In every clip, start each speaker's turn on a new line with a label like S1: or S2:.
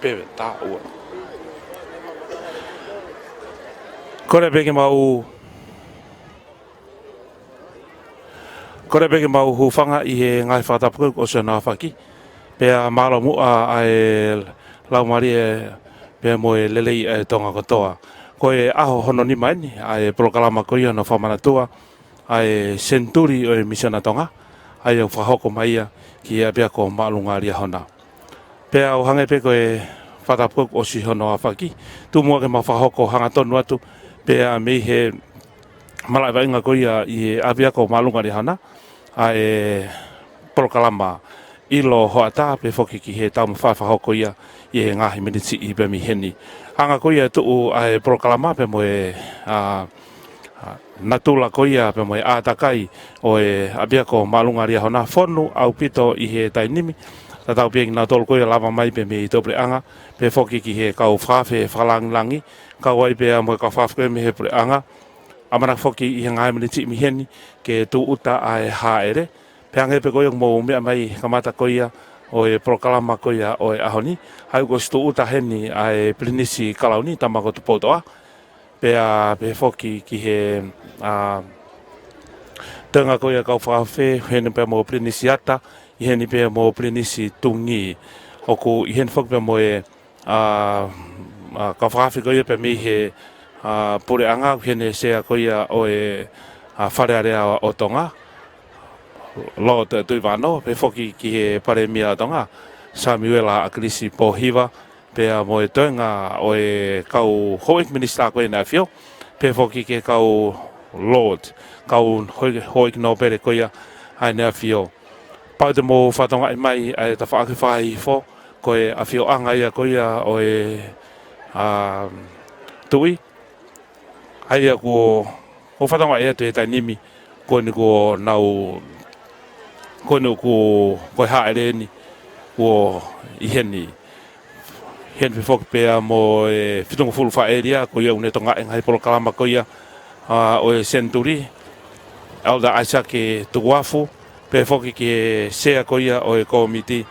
S1: pewe ta ua. Kore peke mau hufanga i he ngai whatapuku o se nā whaki. Pea mālo mua ai laumari pea moe lelei e tonga kotoa. Ko e aho hono ni maini ai prokalama ko ia no whamanatua ai senturi o e misiona tonga. Ai au whahoko maia ki a pea ko maalunga Liahona. Pea o hange pe ko e whatapuku o si hono a whaki. Tu mua ke ma whahoko hanga tonu atu pea mei he malai vainga ko ia i a pea ko maalunga Liahona. Ai prokalama ilo hoata pe foki ki he tau whawhahoko ia i he ngahi miniti i pe mi heni. Hanga ko ia tuu ai prokalama pe moe natula ko ia pe moe ātakai o e abia ko maalunga Liahona whonu au pito i he tainimi. Ta tau pia ki nga tolu ko ia lava mai pe me i topre anga pe foki ki he kau whawhe whalangilangi kau ai pe moe kau whawhe me he pre anga. Amana foki i he ngahi miniti mi heni ke tu uta ai haere. Peange pe koe mo mea mai kamata ko ia o e prokalama ko ia o e ahoni. Hai ko stu uta heni ai plinisi kalauni tamako tu potoa. Pea pe foki ki he tenga ko ia kau whawhe heni pe mo plinisi ata. I heni pe mo plinisi tungi. Oku i heni foki pe mo e kau whawhe ko ia pe mi he pure anga hene sea ko ia o e wharearea o tonga. Lo te tui wano, pe foki ki he pare mia tonga, Samuela a krisi po hiwa, pea mo e toenga o e kau hoik minista koe na fio, pe foki ke kau Lord, kau hoik no pere koia ai na fio. Pau te mo whatonga i mai ai ta whaake whahi fo, koe a fio anga ia koia o e tui, ai a ko whatonga ia te tai nimi, koe ni ko nau kono ko haere ni ko i heni pe foki pea mo e fitonga fulu whaeria ko ia une tonga engai prokalama ko ia o e senturi Elder Isaac e tuwafu pe foki ke sea ko ia o e komiti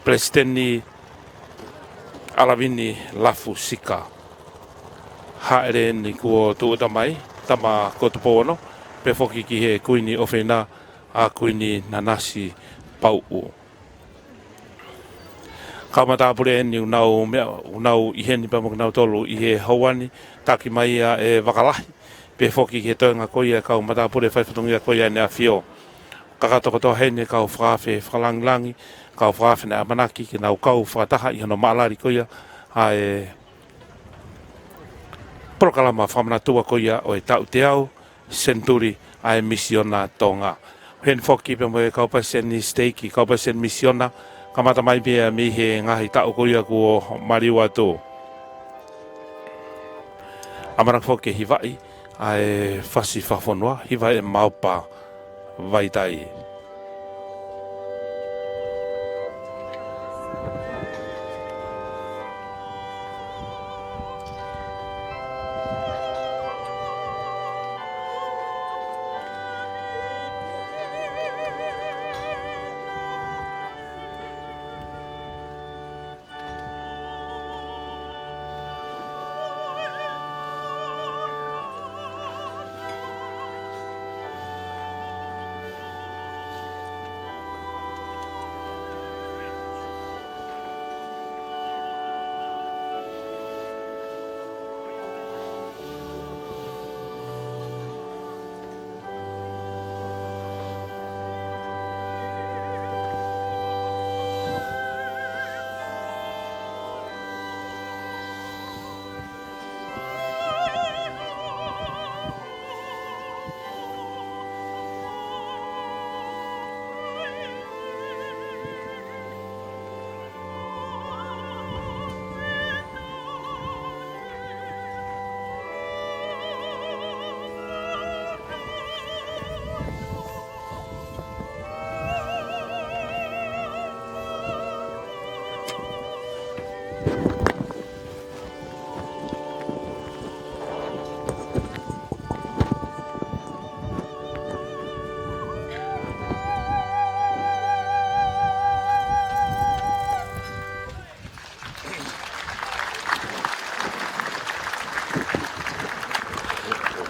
S1: Presidenti Alavini Lafu Sika haere ni ko tuuta mai tama ko tupono pe foki ki he kuini o whena a kuini Nanasipau'u. Kamatapure eni unau i heni pa mok nau tolu i he hauani taki mai e wakalahi pe foki ke toenga koia kau matapure whaifatungia koia ne a fio. Kakatoko toa hene kau whawhe whalanglangi kau whawhe na amanaki ki nau kau whataha i hano maalari koia a e prokalama whamanatua koia o e tau te au senturi a e misiona tonga. Hen foki pe mo e kaupaseni steiki, kaupaseni misiona, kamata mai pia mi he ngahi tau koia ko mariua tō. Amarak foki hiwai, ai whasi whawhonua, hiwai e maupa vaitai.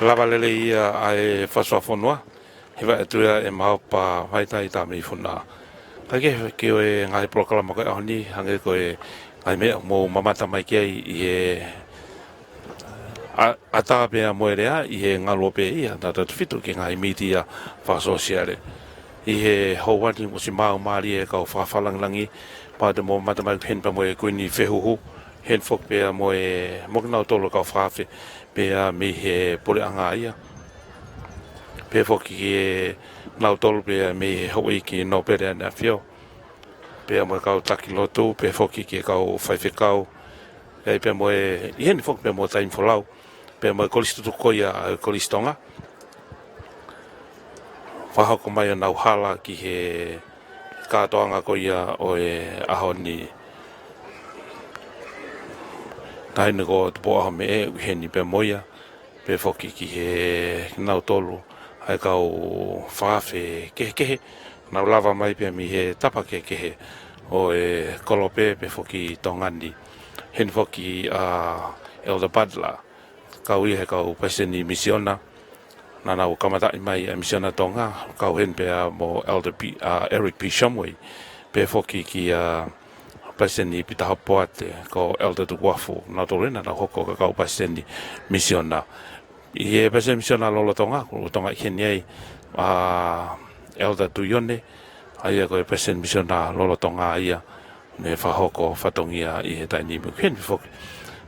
S1: lava lele ia ai whaswafonua hewa e tuia e maupa whaitai tā mei whuna ke o e ngai proklama koe ahoni hange ko e ngai mea mō mamata mai kia i e ata pea moerea i he ngalo pe ia tata fitu ke ngai media whasosiare i he hauani mo si mau maari e kau whawhalanglangi pa te mō mata mai hen pa mo e kuini whehuhu hen fok pea mo e mokinau tolo kau whawhi pea mi he pore anga ia pea fok ki e nau tolo pea mi he hoi ki no pere ana whio pea mo e kau taki lotu pea fok ki e kau whaiwhekau e pea mo e i hen fok pea mo taim wholau pea mo e kolistutu koia kolistonga whahako mai o nau hala ki he kātoanga koia o e aho ni taina ko te poa me e uheni pe moia pe foki ki he nau tolu ai kau whawhe kehe nau lava mai pe mi he tapa kehe o e kolope pe foki tongani hen foki Elder Butler kau i he kau paiseni misiona na nau kamata mai a misiona tonga kau hen pe mo Elder Eric P. Shumway pe foki ki paseni pita hapoate ko Elder Tuwafu na torena na hoko ka kau paseni misiona i e paseni misiona lolo tonga i heni Elder Tuyone ai ko e paseni misiona lolo tonga ia me whahoko whatongia i he taini mu hen foki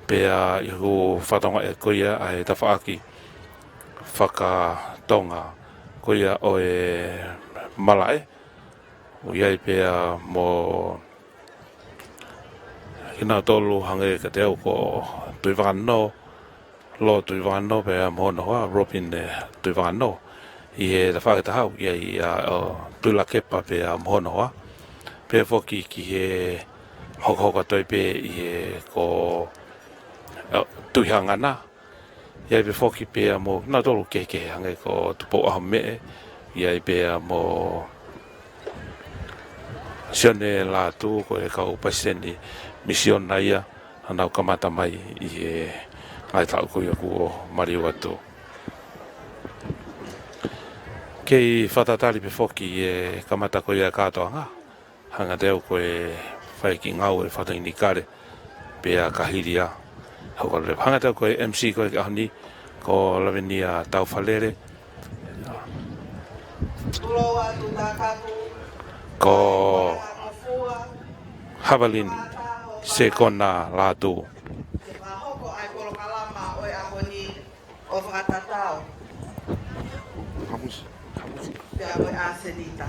S1: pe i hu whatonga e koia ai tawhaaki whakatonga koia o e malae o iai pea mo kina tolu hange ka te au ko tui whanno lo tui whanno pea mohono hoa Robin tui whanno i he ta whakata hau iai tui la kepa pea mohono hoa pea whoki ki he hoka toi pe i he ko tui hangana iai pe whoki pea mo kina tolu keke hange ko tupo aha me iai pea mo sione Latu ko e kau paseni misiona ia anau kamata mai i e ngai tau kuia kuo mari watu kei whatatari pe whoki e kamata kuia katoanga hanga teo ko e whaiki ngau e whataini kare pea kahiria hauka le hanga teo ko e MC ko e kahani ko lavenia tau whalere ko Havalin se kona Latu.
S2: Hoko ai polo kalama o e ahoni o whakatatao. Pea o e asenita.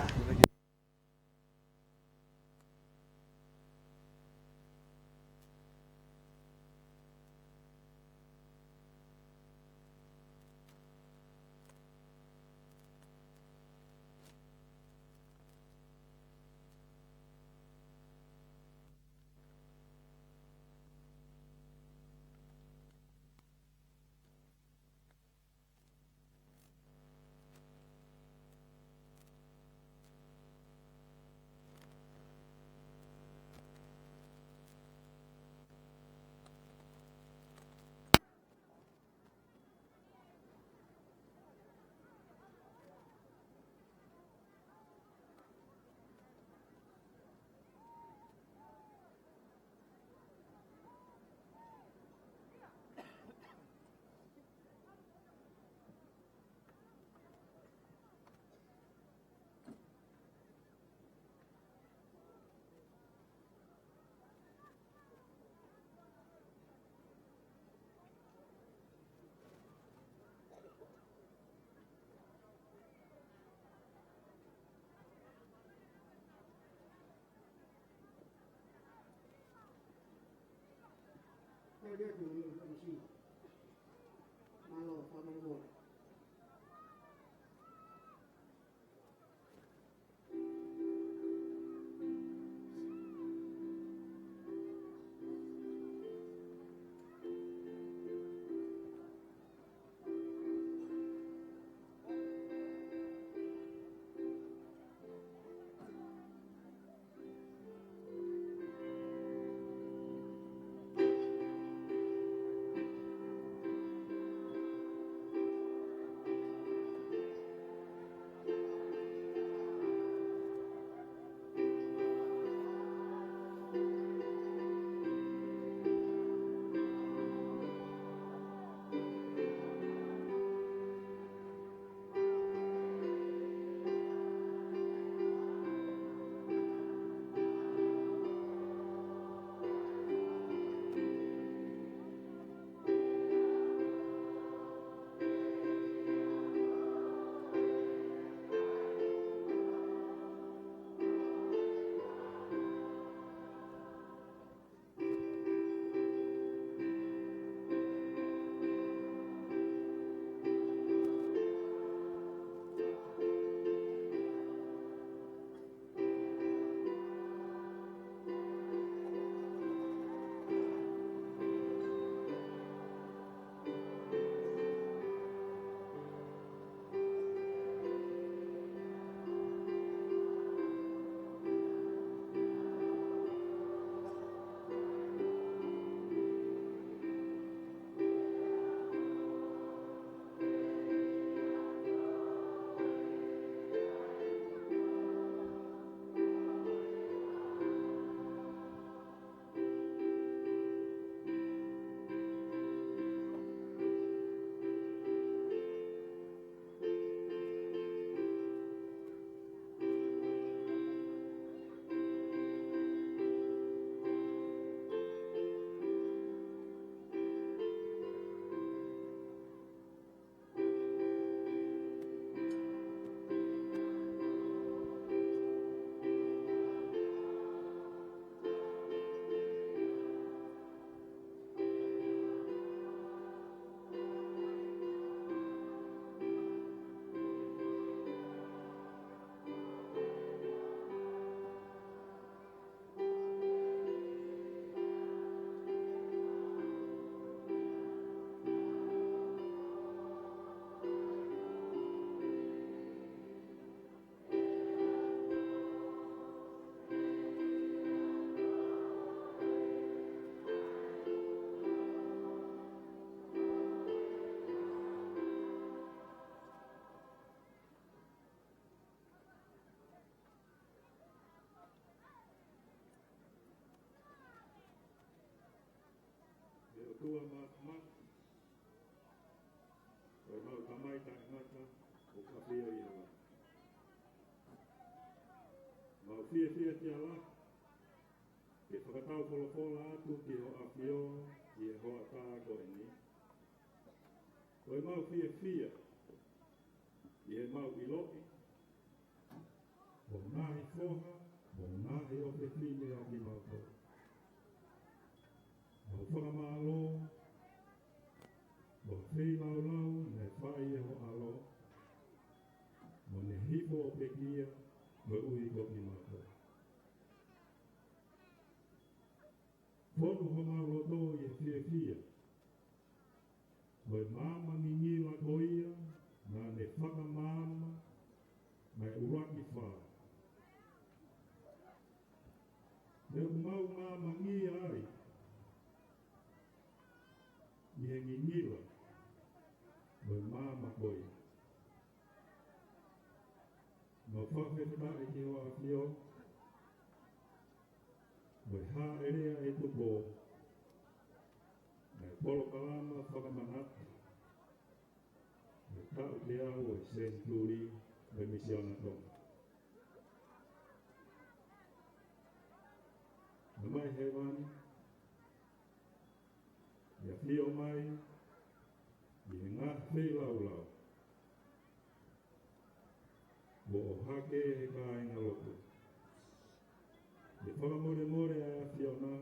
S3: tua ma o mau tamai ta ngata o ka pia ia la mau fia tia la ke whakatau kolokola atu ki ho awhio i e hoa tā koe ni koe mau fia i e mau iloki o nahi koha o nahi o te whine a ki mau koe o whakamalo o whi lau ne whai e ho alo o ne hipo o pekia me ui ko ki mau koe Pono ho mau loto i e fia Koe mama ni ngila koia, na ne whaka mama, mai uraki wha. Ne umau mama ngi ai, i he ngila, koe mama koia. No whawhetara e ki hoa whio, koe hā erea e tupo, mai polo kalama whakamanata, tau te au e Centennial me misiona tonga. Na mai he wani, ia whio mai, i he ngā whei lau. Mo o hake he ka inga loto. I whakamore a whiona,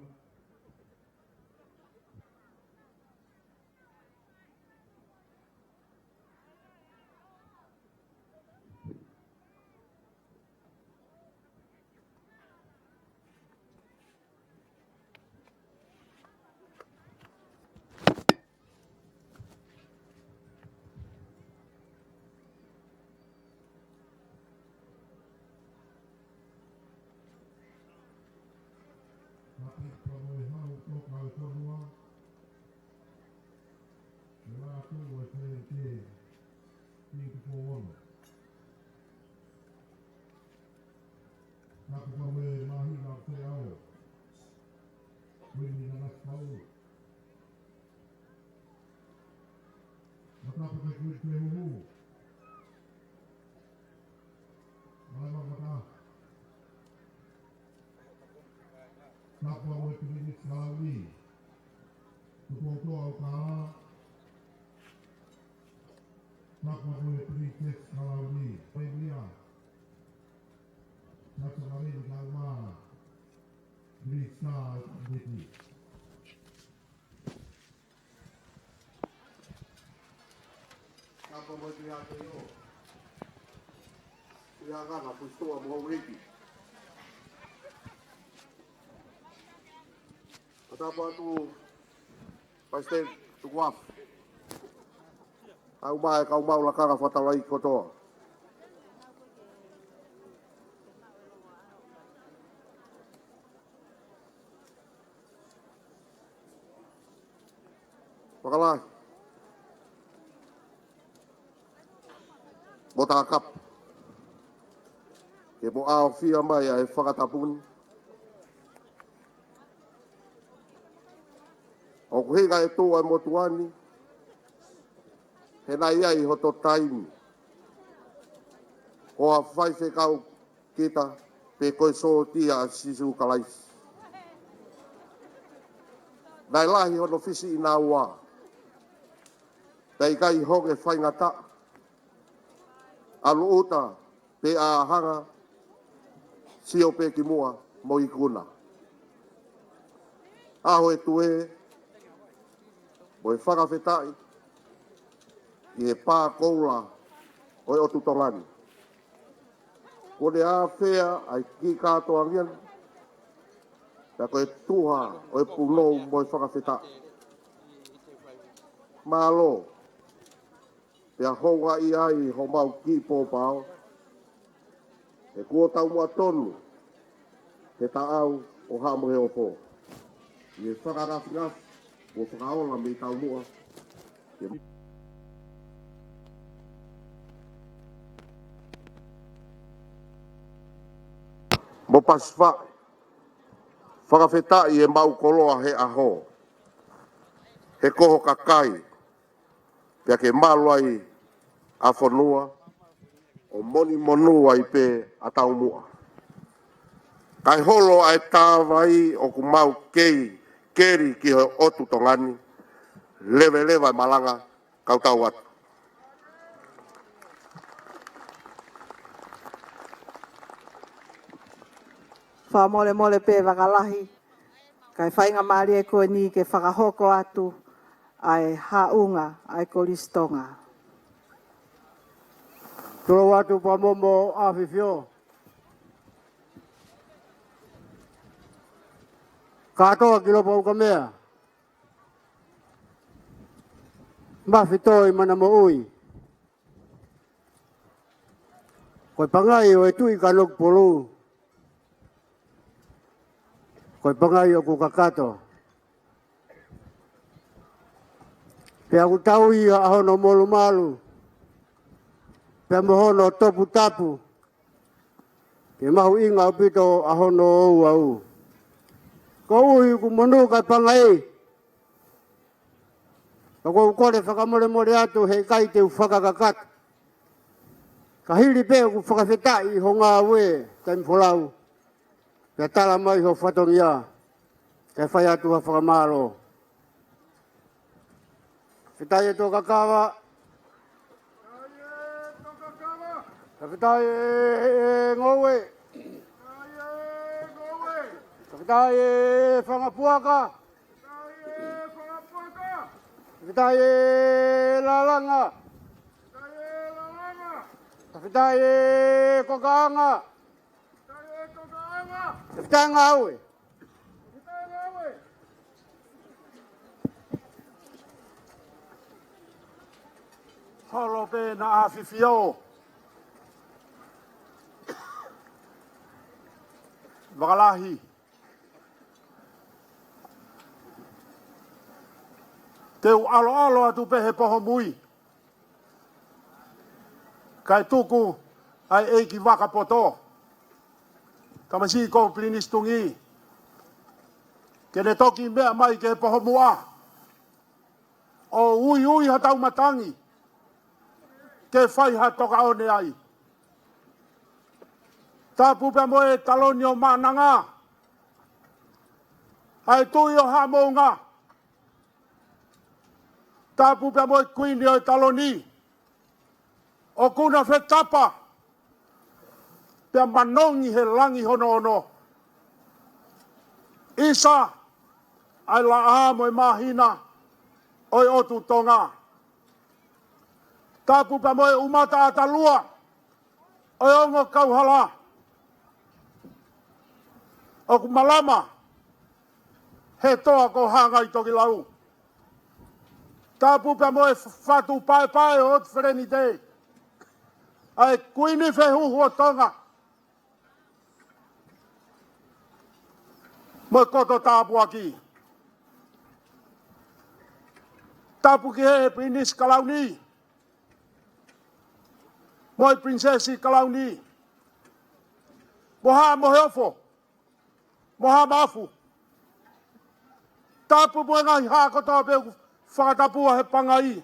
S3: Latu e te Tapu kawe mahi na te ao. Wini Nanasipau'u. Tapu kai kui te huhu. Malama mata. Tapu kawe te minis malawi. Tupoto au kaha. Tapu kawe te minis malawi. Moimoi. Tapu kawe te kawa. Grisa diti.
S4: Tapu kawe te hake yo. Ia gana pustoa mo reki. Tapu atu pastel tu guaf. Au mai kau mau la kara fatalai kotoa. Pakalai. Bota kap. Ke mo ao fia mai ai whakatapun. O kuhinga e tō ai motuani. He nai ai hoto taimi. Ko a whai whekau kita pe koe so tia sisu kalais. Nai lahi hono fisi ina ua. Dai kai hoge whai ngata. Alu uta pe a hanga sio pe ki mua mo i kuna. Aho e tue o e whakawhetai i e pā koula o e o tutongani. Ko ne a whea ai ki katoa ngian, na koe tuha o e punou mo e whakawhetai. Malo, pia honga i ai ho mau ki pōpao, e kua tau mua tonu, he taau o hamuhe o pō. I e whakarafingafi, o whakaola me tau mua. Mo paswha, whakawhetai e mau koloa he aho. he koho kakai, pia ke maluai a whanua, o moni monua i pe a taumua. Kai holo ai tāwai o ku mau kei, keri ki ho otu tongani, lewe lewa malanga, kau tau atu.
S2: Wha mole mole pe wakalahi. Kai whainga maari e koe ni ke whakahoko atu ai haunga ai koristonga.
S5: Toro watu pa momo awhewhio. Katoa ki lopa uka mea. Mawhitoi mana mo ui. Koe pangai o e tui ka nok polu. Koe pangai o ku kakato. Pea ku tau ia ahono molu malu. Pea mohono topu tapu. Ke mahu inga upito ahono ou au. Ko ui ku monu kai pangai. Ka kou kore whakamore more atu hei kai te whakakakat. Ka hiri pe ku whakawhetai ho ngā ue kai mpolau. Pea tala mai ho whatongia. Kai whai atu ha whakamaro. Whetai e tō kakawa. Ka whetai e ngowe. Ka whetai e whangapuaka. Ka whetai e lalanga. Ka whetai e kokaanga. Ka whetai ngāwe.
S6: Holo pe na awhiwhio. Wakalahi. Teu alo alo atu pehe poho mui. Kai tuku ai eiki waka poto. Kamasi ko plinistungi. Kene toki mea mai ke poho mua. O ui ui hatau matangi. Ke whai ha toka one ai. Tā pupe moe taloni o mananga. Ai tui o ha mounga. Tā pupe moe kuini o taloni. O kuna whetapa. Pea manongi he langi hono ono. Isa. Ai la a moe mahina. Oi otu tonga. Tā pupe moe umata atalua. Oi ongo kauhala. O ku malama. He toa ko hanga i toki lau. Tā pupe moe whatu pae pae o otu whereni te. Ai kuini whehuhu o tonga. Moe koto tāpua ki. Tāpu ki he prinis kalauni. Moe prinsesi kalauni. Moha mohe ofo. Moha mafu. Tāpu moe ngai hākotoa pe whakatapua he pangai.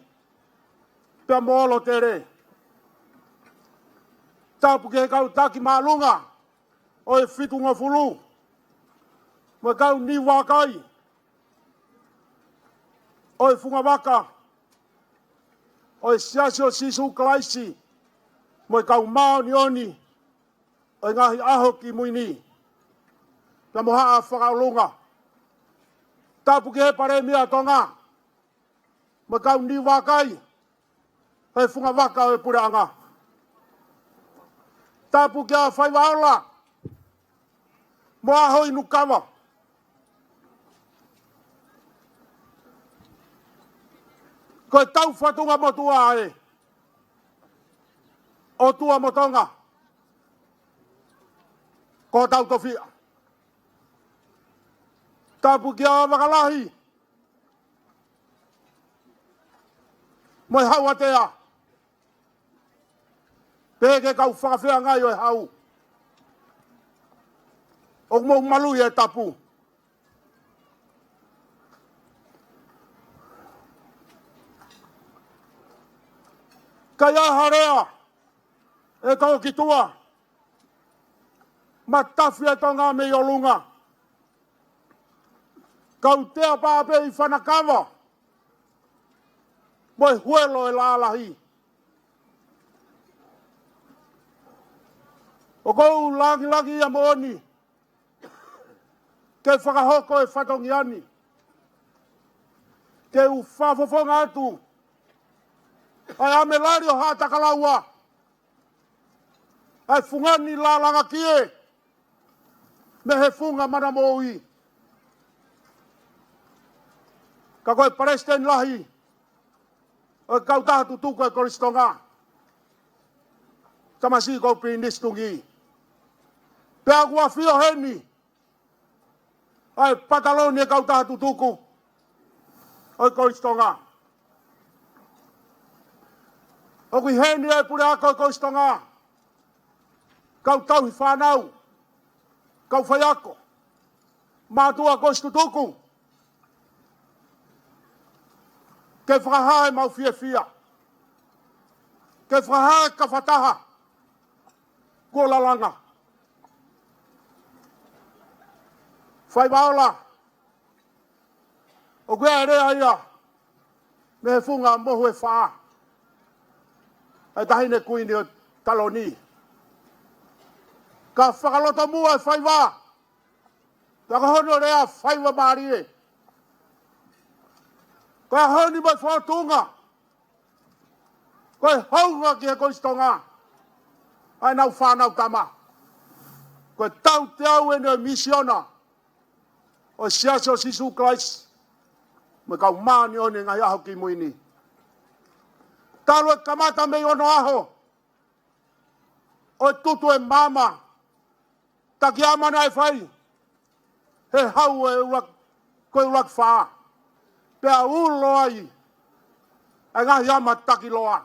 S6: Pea moolo tere. Tāpu ke kau taki maalunga. O e whitunga fulu. Moe kau ni wakai. O e funga waka. O e siasio sisu klaisi. Moe kau mao ni oni. O e ngahi aho ki muini. Pea moha a whakaulunga. Tāpu ke he pare mea tonga. Moe kau ni wakai. O e funga waka o e pureanga. Tāpu ke a whai waola. Moa hoi nukawa. Koe tau whatunga motua e. O tua motonga. Ko tau tofia. Tāpu ki a wakalahi. Moi hau atea. Peke kau whakawhea ngai o e hau. O mou malu e tapu. Kaya harea. E tau ki tua. Matafi e tonga me o lunga. Kau tea pāpe i whanakawa. Moi huelo e lālahi. O kou langi ia mooni. Ke whakahoko e whatongi ani. Ke u whafofonga atu. Ai ame lari o hātakalaua. Ai fungani lālanga kie. Me he funga mana moui. Ka koe paresten lahi. O kau tahatu tuku e koristonga. Tamasi kou pinistungi. Pea kua fio heni. Ai pataloni e kau tahatu tuku. O koristonga. O kui heni e pure ako e koristonga. Kau tauhi whanau. Kau whai ako. Mātua koristu tuku. Ke whakahae mau fia. Ke whakahae ka whataha. Ko lalanga. Whai Paula. O koe e rea ia. Me he funga mohu e whaa. Ai tahine kuini o taloni. Ka whakalota mua e whai wā. Taka hono rea whai wa marie. Koe honi mai whātunga. Koe haunga ki he koristonga. Ai nau whānau tama. Koe tau te au ene misiona. O siasa o Sisu Christ. Me kau maani o ne ngai aho ki muini. Talo e kamata me ono aho. O tutu e mama. Taki amana e whai. He hau e urak. Koe urak whaa. Pea ulo ai. E ngahi ama taki loa.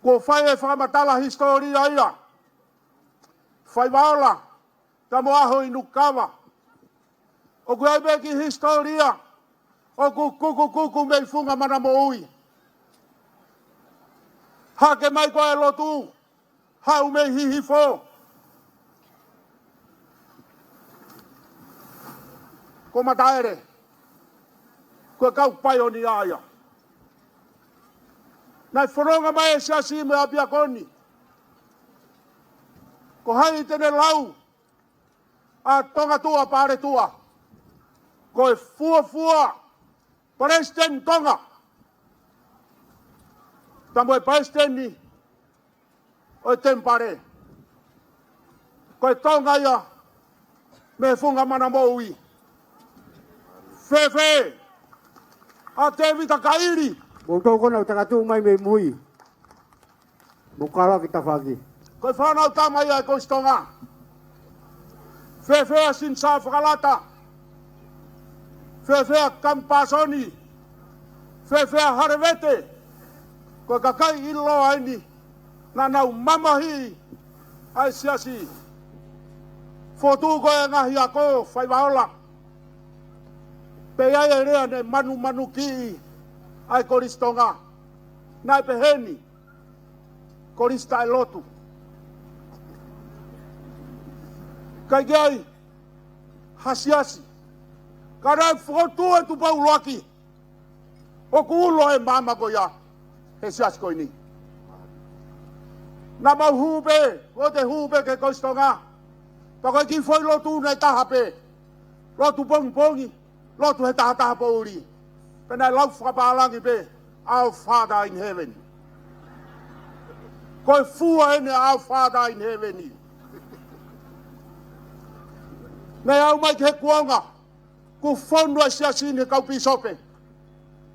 S6: Ko whai e whakamatala historia ia. Whai Paula. Tamo aho i nukawa. O ku ai beki historia. O ku kuku mei funga mana mo ui. Hake mai koe lotu. Hau mei hihi fo. Ko mataere. Ko kau pai o ni aia. Nai whoronga mai e siasi me apia koni. Ko hai tene lau. A tonga tua pare tua. Ko e fua. Paresten tonga. Tamo e paresten ni. O e tempare. Ko e tonga ia. Me funga mana moui. Fefe. A te vita kairi.
S5: Mōtō kona o takatu mai me mui. Mokala ki tawhaki.
S6: Ko e whanau tamai ai ko stonga. Fefe a sin sa whakalata. Fefe a kampasoni. Fefe a harevete. Ko kakai ilo aini. Nanau mamahi. Ai siasi. Fotu ko e ngahi ako. Whai Paula. Pe ai e rea ne manu ki. Ai koristonga. Nai peheni. Korista e lotu. Kai gai. Hasiasi. Karai fotu e tu pauloaki. O kuulo e mama ko ya. He siasi ko ini. Na mau hupe. O te hupe ke koristonga. Pako ki foi lotu nei tahape. Lotu pongi. Lotu he taha pouri. Pena lau whakapalangi pe. Our Father in heaven. Koe fua ene our Father in heaven. Nei au mai ke kuonga. Ku fondo e siasini kau pisope.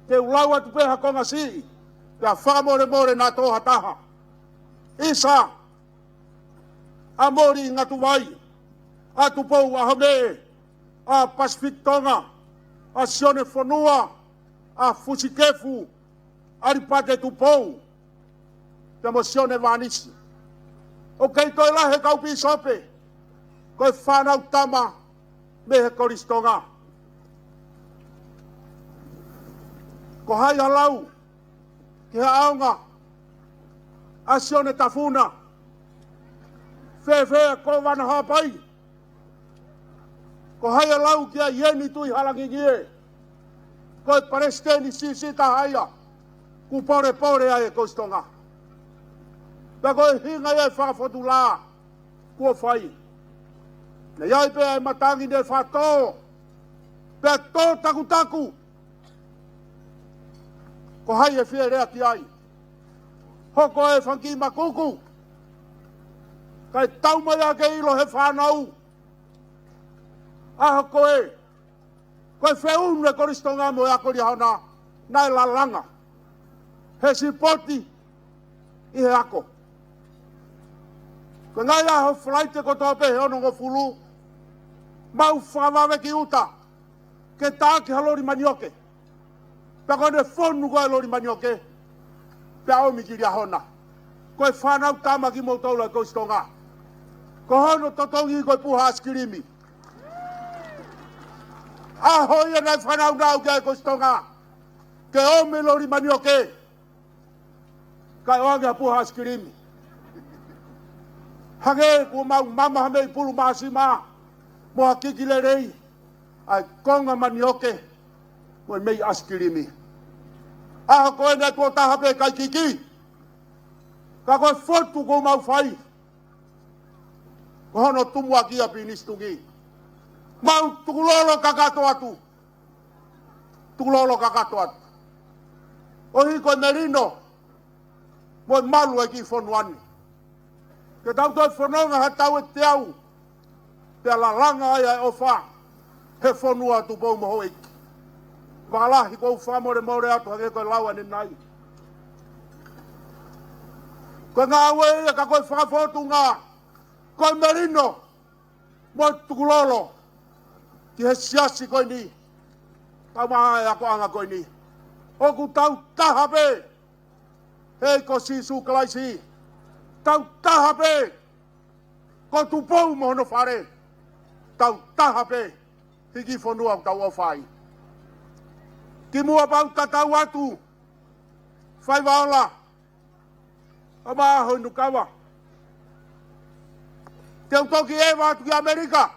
S6: Te ulau atu peha konga si. Te a whakamore na toha taha. Isa. Amori ngatu wai. Atu pou a home. A Pacific Tonga. A Sione Fonua. A Fusikefu. Aripate tupou. Te emocione vanisi. O kei toi lahe kau pisope. Koe whanau tama. Mehe koristonga. Ko hai halau. Ki aonga. Asione tafuna. Fe ko wana hapai. Ko haya lau kia yeni tui halangi ngie. Ko paresteni sisita haya. Ku pore ai ko stonga. Ta ko hinga ia whakafotu la. Kua whai. Na iai pe ai matangi ne whato. Pe tō taku. Ko hai e whia rea ki ai. Hoko e whanki makuku. Kai taumai a ke ilo he whanau. Aho koe. Koe whiunre koristonga mo e ako Liahona. Nai la langa. He sipoti. I he ako. Ko ngai aho flaite ko tōpe he ono ngo fulu. Mau whamawe ki uta. Ke tā ki halori manioke. Pea koe ne whonu koe lori manioke. Pea omi ki Liahona. Koe whanau tāma ki mautoula koe stonga. Ko hono totongi koe puha askirimi. Aho ia nai whanau nau kia koe stonga. Ke omi lori manioke. Kai oangia puha askirimi. Hage kua mau mama hamei pulu maasima. Moa kikile rei. Ai konga manioke. Koe mei askirimi. Aho koe ne tua tahape kai kiki. Ka koe fotu ko mau whai. Ko hono tumua kia pinistungi. Mau tukulolo kakato atu. Tukulolo kakato atu. Ohi koe merino. Moe malu e ki whonuani. Ke tau toi whanonga ha tau e te au. Pea la langa ai ai ofa. He whanua tu pou moho eiki. Walahi kou whamore atu hake koe laua ni nai. Koe ngā aue ia ka koe whakafotu ngā. Koe merino. Moe tukulolo. Ki he siasi koe ni. Tau maha e ako anga koe ni. Oku tau tahape. Hei ko sisu kalaisi. Tau tahape. Ko tupou mohono whare. Tau tahape. Hiki whanua tau o whai. Ki mua pau tatau atu. Whai waola. Ama aho nukawa. Te utoki ewa atu ki Amerika.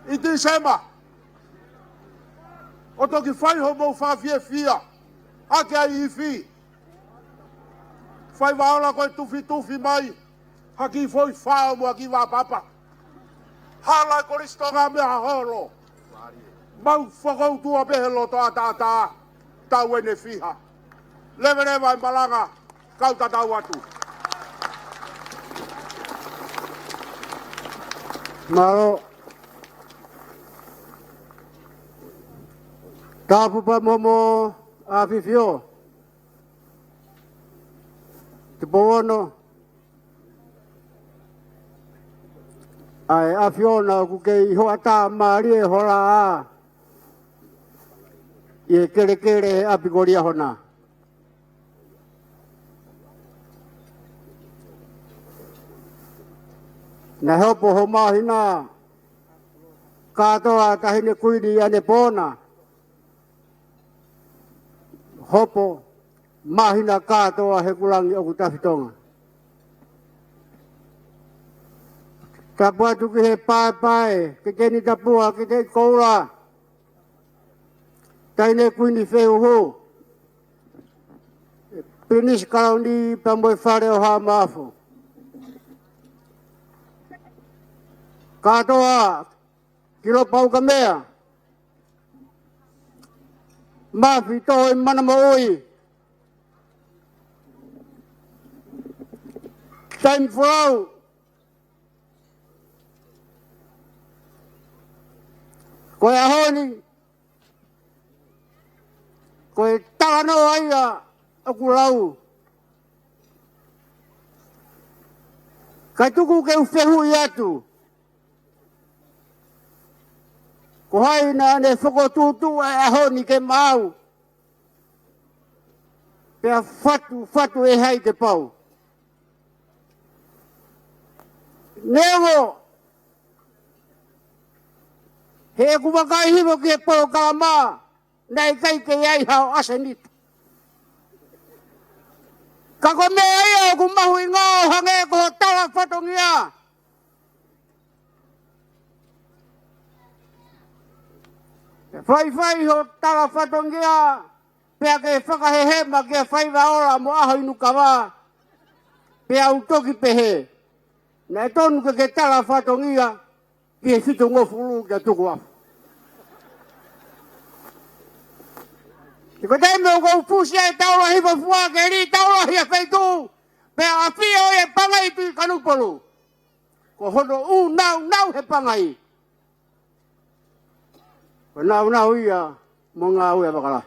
S6: I December. O toki whai ho mou whawhie fia. Ake ai i fi. Whai waola koe tufi mai. Haki foi whao mua ki wā papa. Hala koristonga mea holo. Mau whakautua pehelo toa tātā. Tau ene fiha. Lewe malanga. Kau tatau atu.
S5: Maro. Tapu pa momo a fifio. Te pono. Ai a fiona ku ke i hoa tā maari e hora a. I e kere a pikoria hona. Na helpo ho mahina. Katoa tahine kuini ane pona. Hopo mahina katoa he kulangi oku tafitonga. Tapua tuki he pai, ke keni tapua, ke te koura. Taine kuini wheu ho. Pinis karaundi pamboi whare o haa maafu. Katoa, kilo pau ka mea. Maafi toho i mana maoi. Time for koe ahoni, koe tāno aia aku lau. Kai tuku ke uwhehu i atu. Ko hai na ane whakotutu e ahoni ke mau. Pea fatu e hai te pau. Nevo. He kumakai hivo ki e polo kalama. Nei kai ke iai hao asenit. Ka ko me ai ku mahui ngau hange ko tala whatongia. Whai ho tala whatongia. Pea ke whakahehe ma ke whai raora mo aho inu kawa. Pea utoki pehe. Na e tonu ke tala whatongia. Ki e whito ngofuru kia tuku afu. Ko te me ko pusi ai taura hiva fua ke ri taura hia feitu. Pea a pia o e pangai pi kanupolu. Ko hono nau he pangai. Ko nau ia mo ngā ue wakala.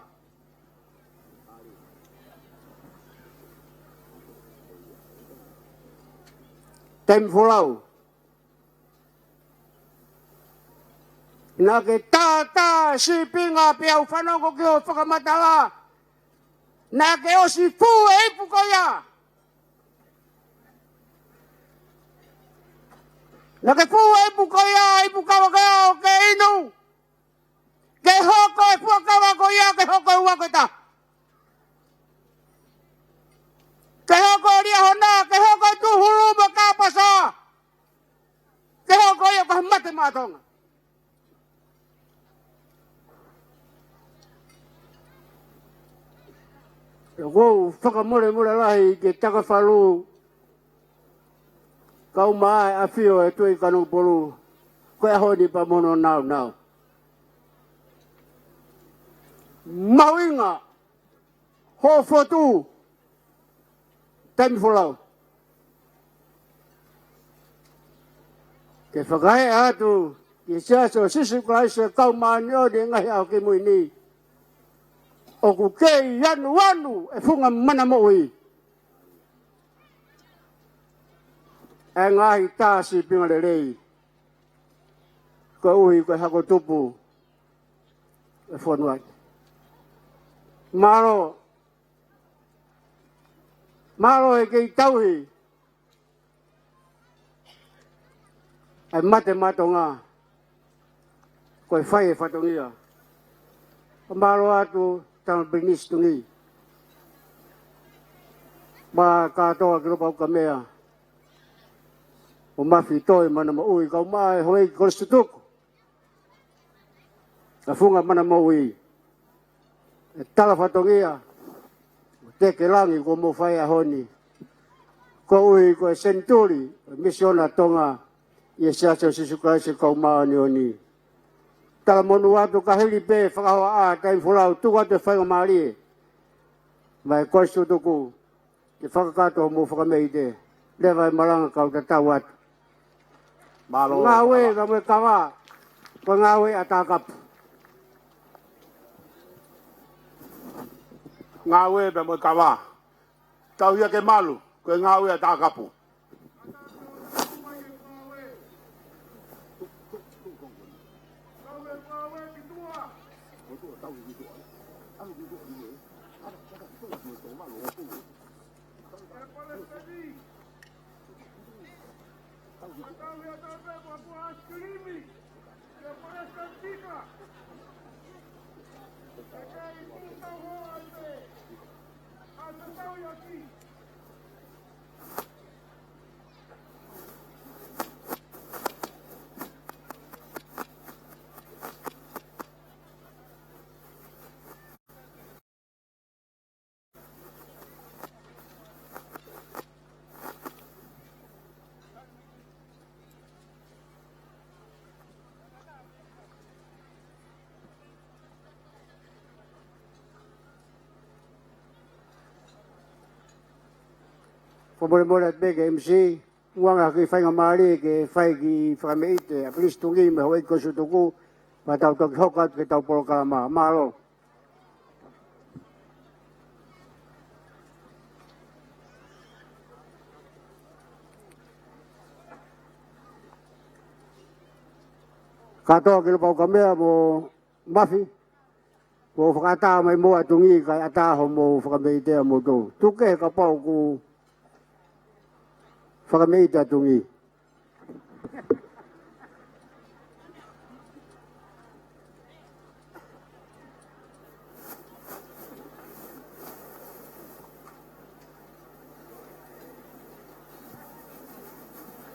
S5: Tem fulau. Nā ke tā si pinga pia u whanongo ki o whakamatala. Nā ke o si fu e ipu koia. Nā ke fu e ipu koia, ipu kawakea o ke inu. Ke hoko e puakawa koia, ke hoko e uakoita. Ke hoko e Liahona, ke hoko e tuhuru ma kāpasa. Ke hoko e o kahamate mātonga. E kou whakamore lahi ke takawhalu. Kau mai a whio e tui kanupolu. Koe honi pa mono nau. Mauinga. Ho fotu. Temi fulau. Ke whakahe atu. Ke siaso sisu klaise kau maani o de ngahi au ke muini. O ku kei yanu e funga mana mo'i. E ngahi tāsi pinga le rei. Ko uhi koe hako tupu. E whanuai. Maro e kei tauhi. E mate matonga. Koe whai e whatongia. Maro atu tang binis tungi. Ba katoa ki ropa uka mea. O mafi toi mana ma ui. Kau mai hoi ki koristutuku. Ka funga mana ma ui. E tala whatongia. Teke langi ko mo whai a honi. Ko ui ko e senturi. Misiona tonga. Ie siaso sisukaisi kau maa ni honi. Tala monu atu ka heli pe whakahoa a taim fulau tuku atu e whainga maari. Mai koistu tuku. Ke whakakato mo whakameite. Lewa e malanga kau te tau atu. Ngāwe ka mwe kawa. Ko ngāwe a tākapu.
S6: Ngāwe pe mo kawa. Tau ia ke malu. Koe ngāwe a tākapu.
S5: Mole at ke MC, wanga ki whainga maari ke whai ki whakameite, a please tungi me hoi ko sutuku, pa tau toki hokat ke tau polo kalama, mahalo. Katoa ki lupau kamea mo mafi, mo whakata mai mo atungi kai ataho mo whakameite a mo tō. Tuke ka pau ku whakameite atungi.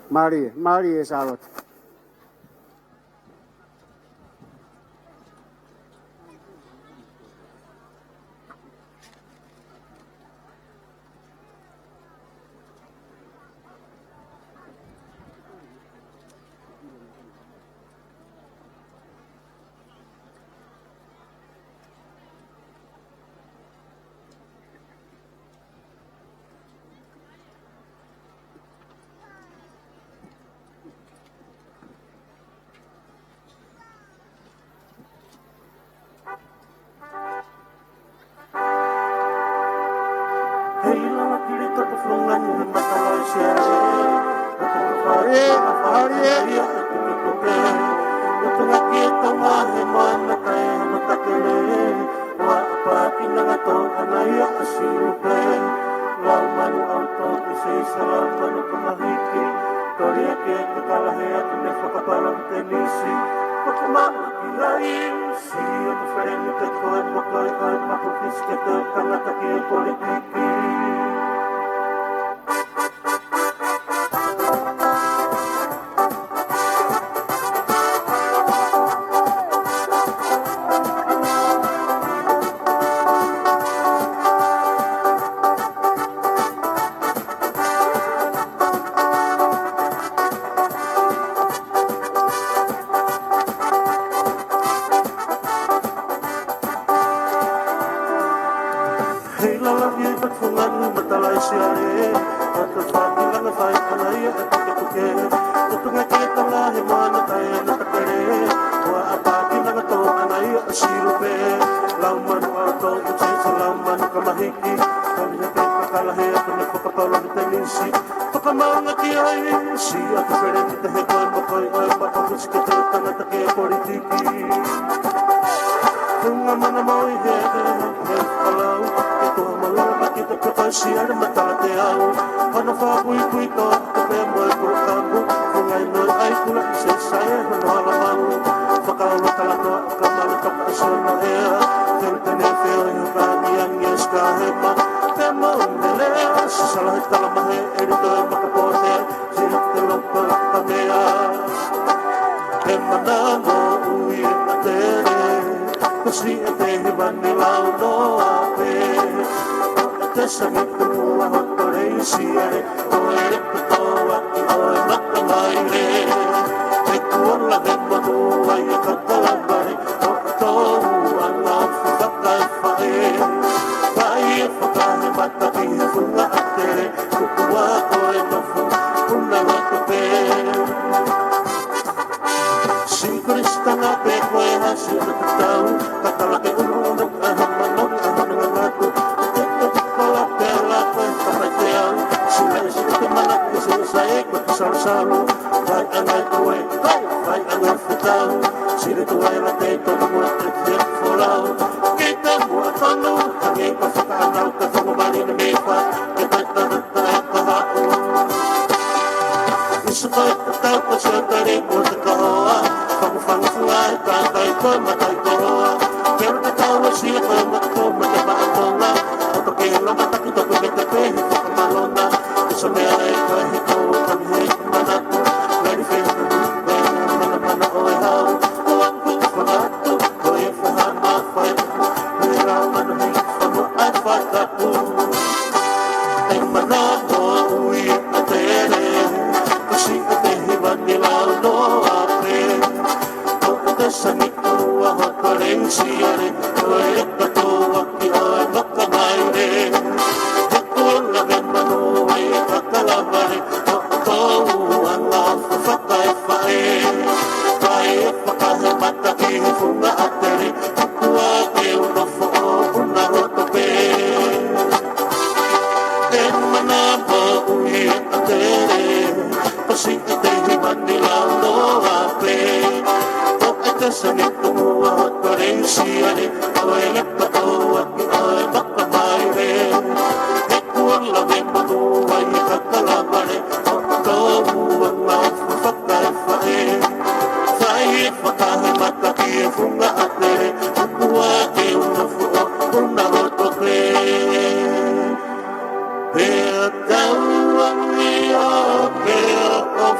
S5: Mari e salot.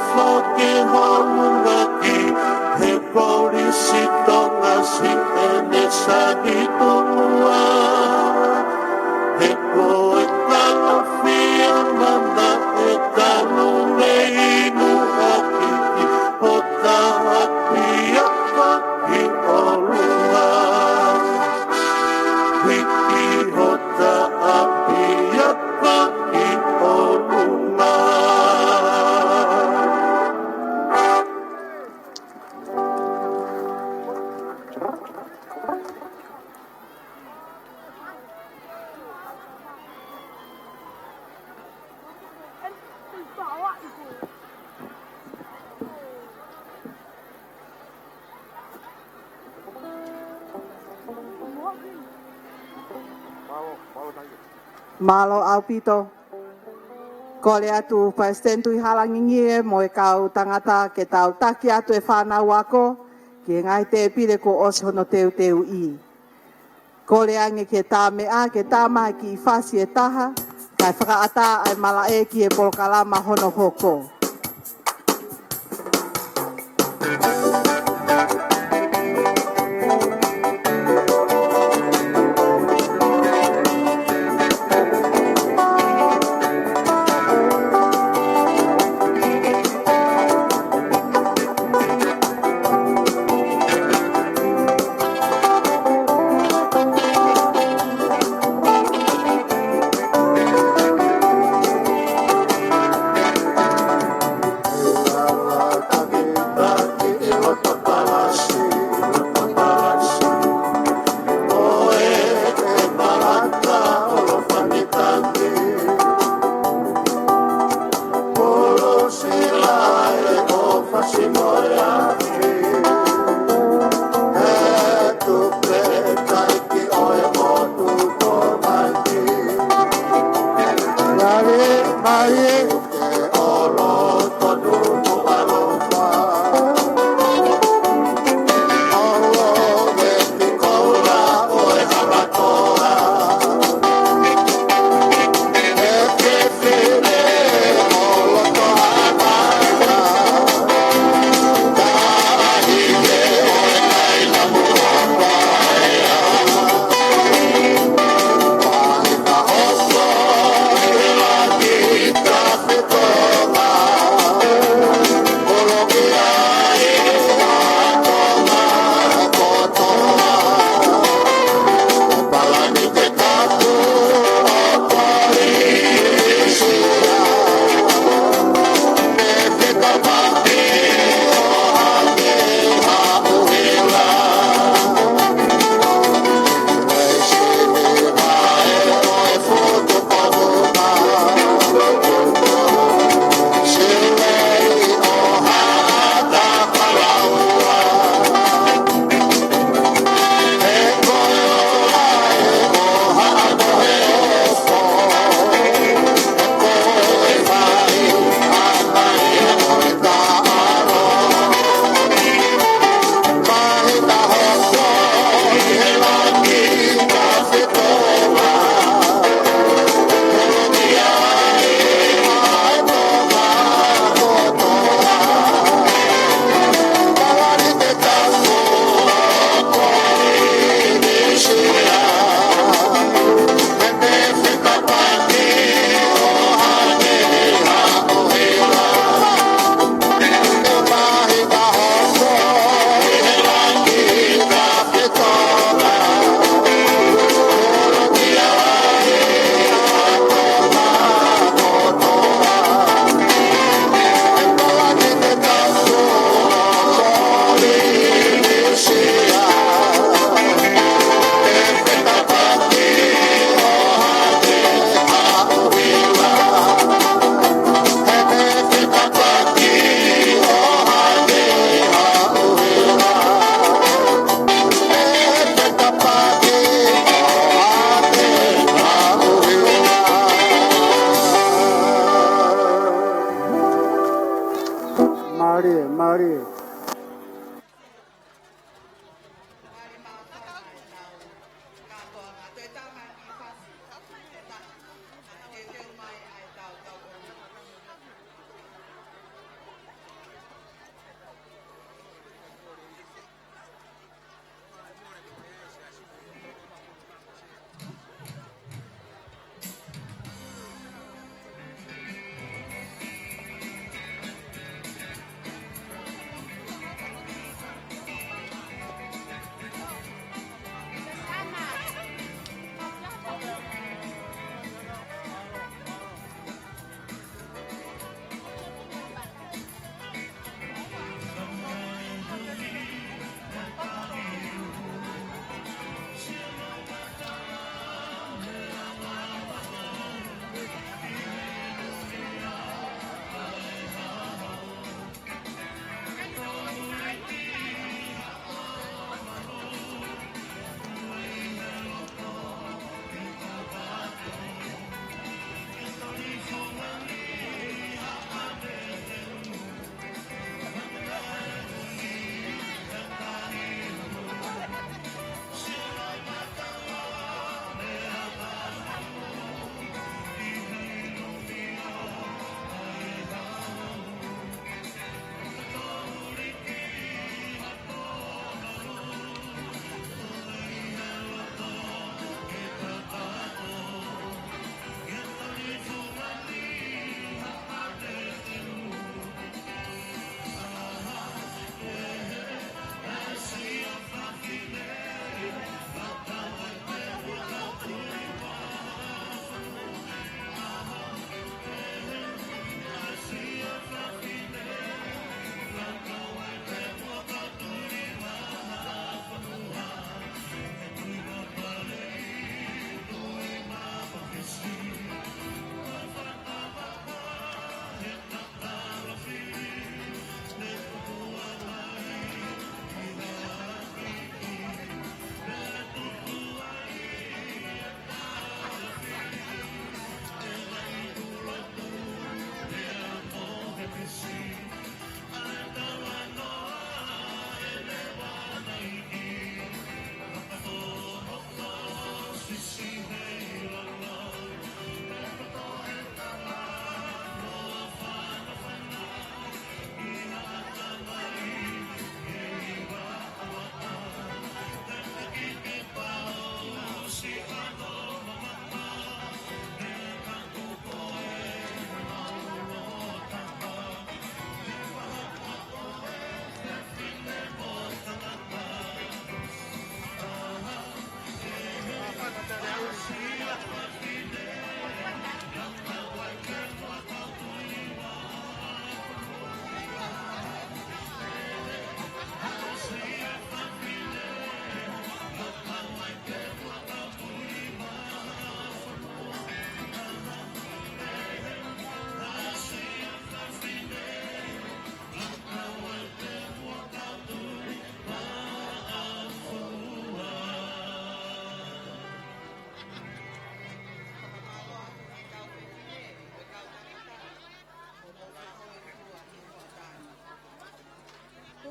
S4: foki honunga ki he polisi tonga si ene sa di tonga he koe kala fia mana e kanu nei nu aki o ta apia koki o lua wiki o ta apia koki o lua.
S2: Malo au pito. Ko le atu paestentu I halangingie mo e kau tangata ke tau taki atu e whanau ako ki ngai te pire ko osi hono teu teu I. Ko le ange ke tā mea ke tā mahi ki I whasi e taha kai whakaata ai mala e ki e polokalama hono hoko.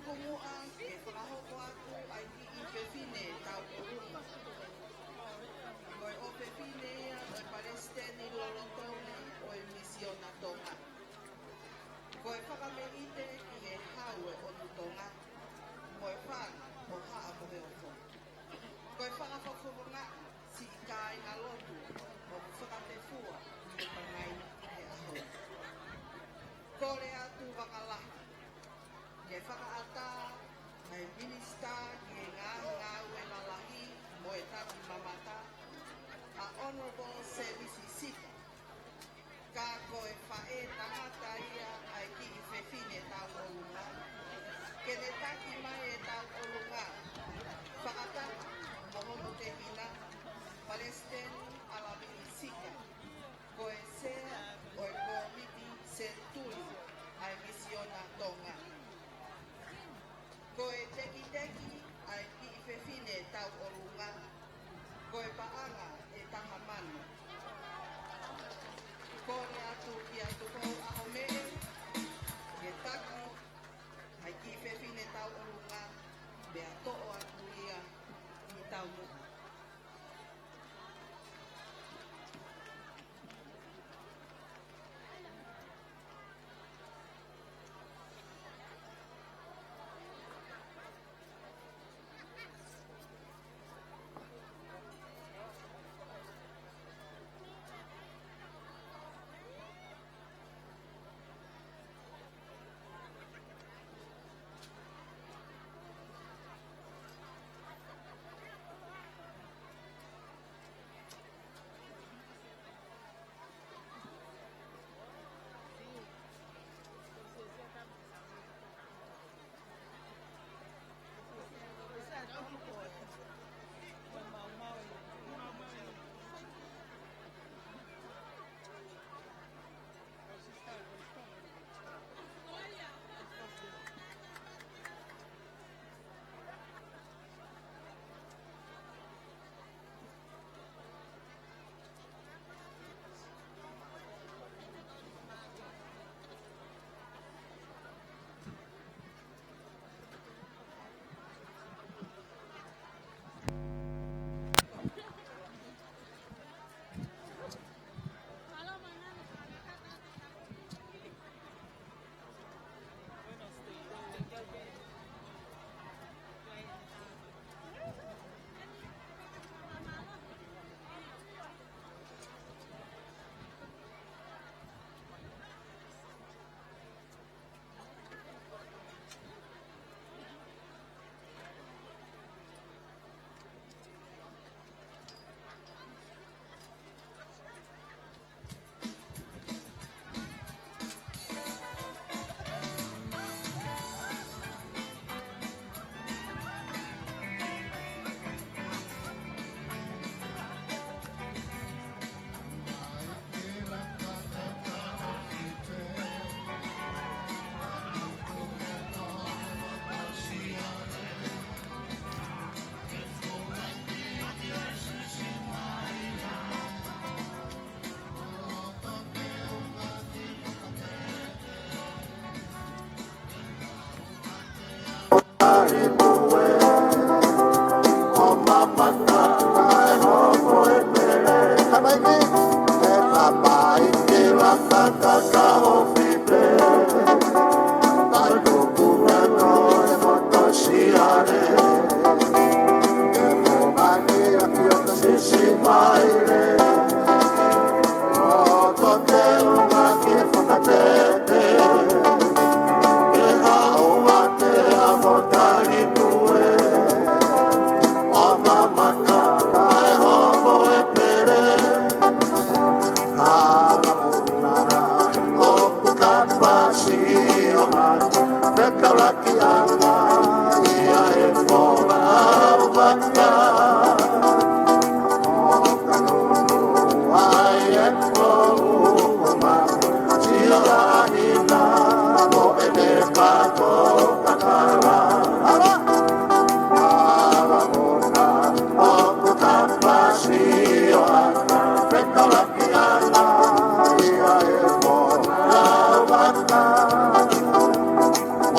S2: kumua ke whakahoko atu ai ki I whewhine tau urunga. Koe o whewhine ia o Palestini lorotone o misiona Tonga. Koe whakameite ki e haue o Tonga. Koe whanga o haa mohe o fo. Koe whakawhawhunga si I kai ngā lotu o whakatefua I pangai I he aho. Kore atu wakalahi. Ke whakaata mai minista ki ngā ue lalahi mo e tati mamata a Honorable Service Sika. Ka koe whae tangata ia ai ki I whewhine tau olunga. Ke ne taki mai e tau olunga. Whakataka mohono te hina Palestini ala minisika. Koe sea o e komiti Centennial ai misiona Tonga. Koe teki ai ki I whewhine tau olunga. Koe paanga e tahamana. Kore atu ki atu kou aho mee. Ke taki ai ki I whewhine tau olunga. Bea to'o atu ia I tau muka.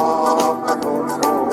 S7: Oh,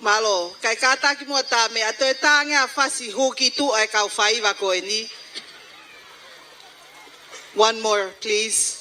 S2: Malo, kai kata ki mua tā me ato e tānge a whasi hoki tu ai kau whaiwa koe ni. One more, please.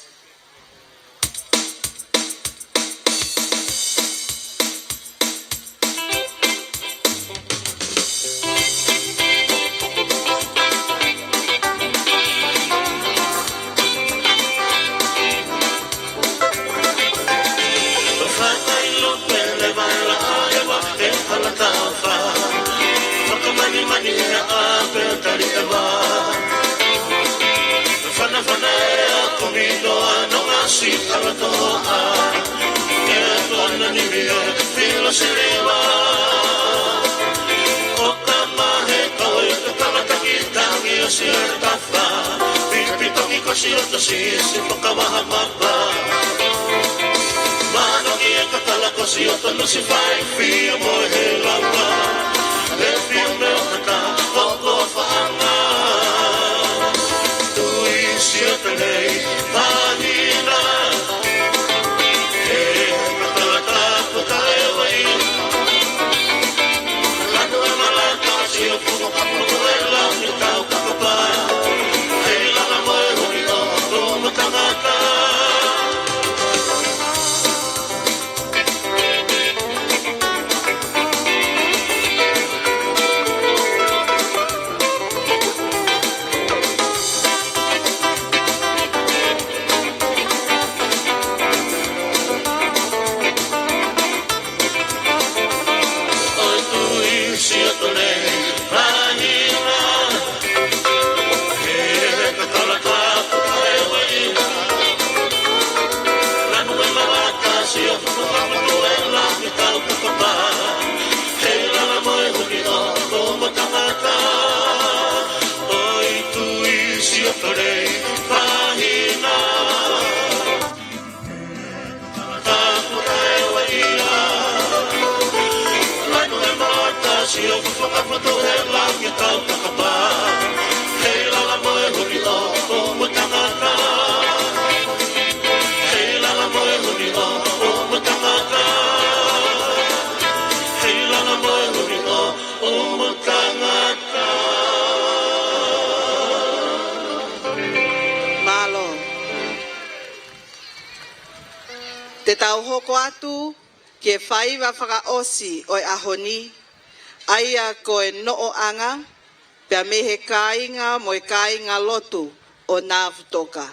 S2: Te tau hoko atu, ke whaiwa whakaosi o ahoni, aia koe noo anga, pia mehe kāinga mo e kāinga lotu o nā futoka.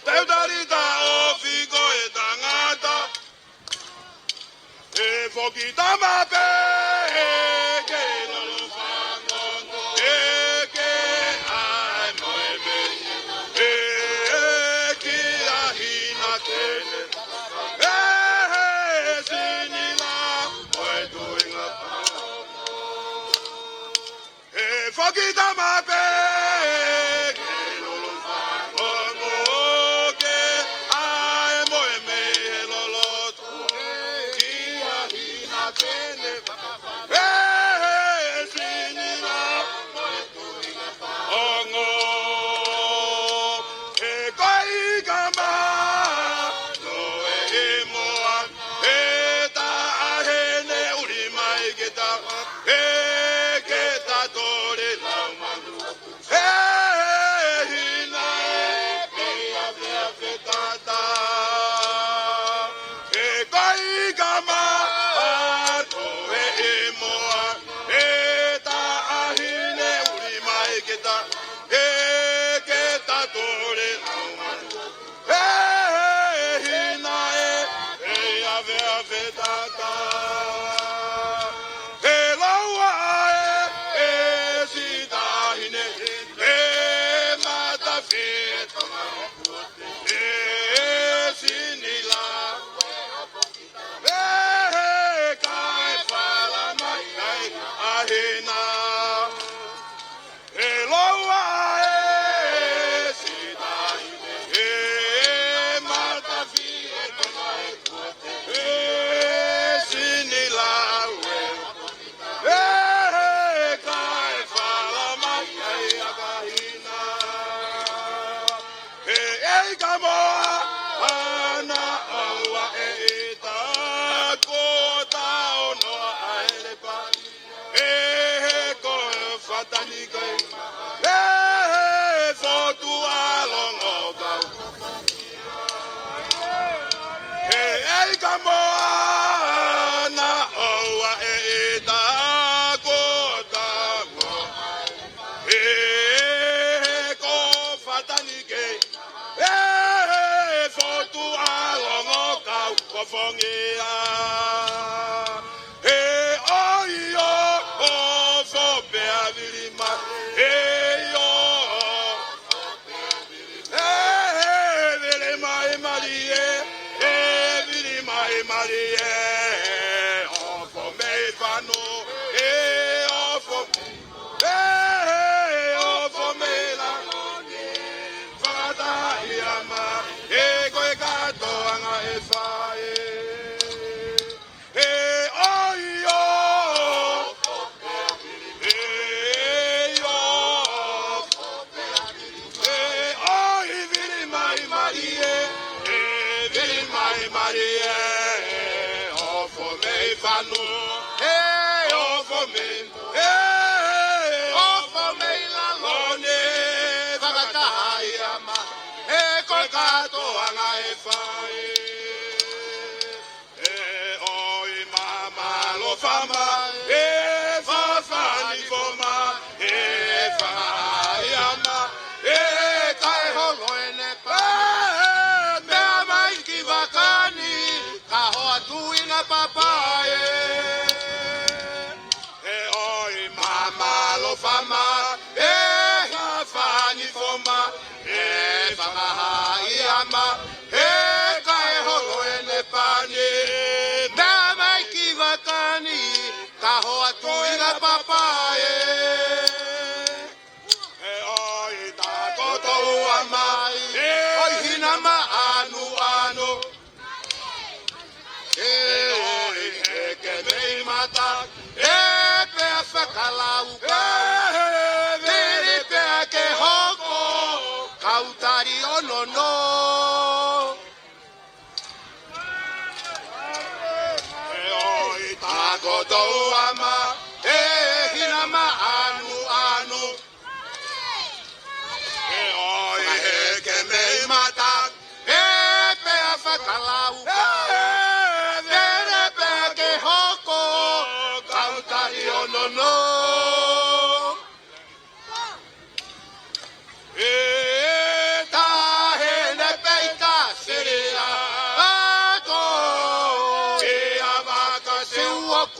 S7: Teutarita o figo e tangata. E fokita mape ke lolo fangongo e ke ai moebe e ki ahina tene e sinila oe tuinga e fokita mape ke lolo fangongo ke ai moebe lolo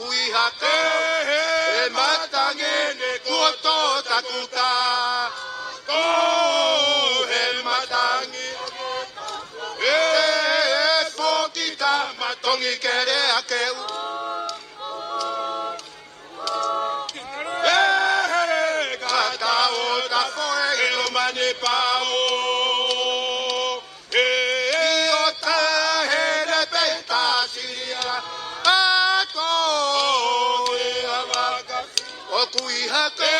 S7: kui haka e matangene koto takuta ko he matangi e fokita matongi kere akeu e kata o ta foe ilo mane pao e o ta hele peta siria ako e avaka o kui haka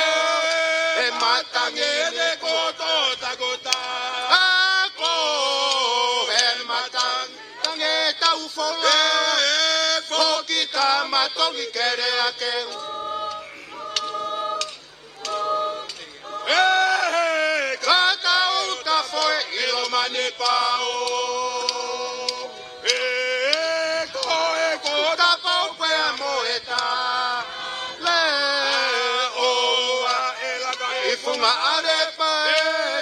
S7: e matangene koto takota ako e matangi tau fola e fokita matongi kere akeu e kata uta foi ilo mane pao e ko da pau pe moeta le o a ela ka ifunga arepa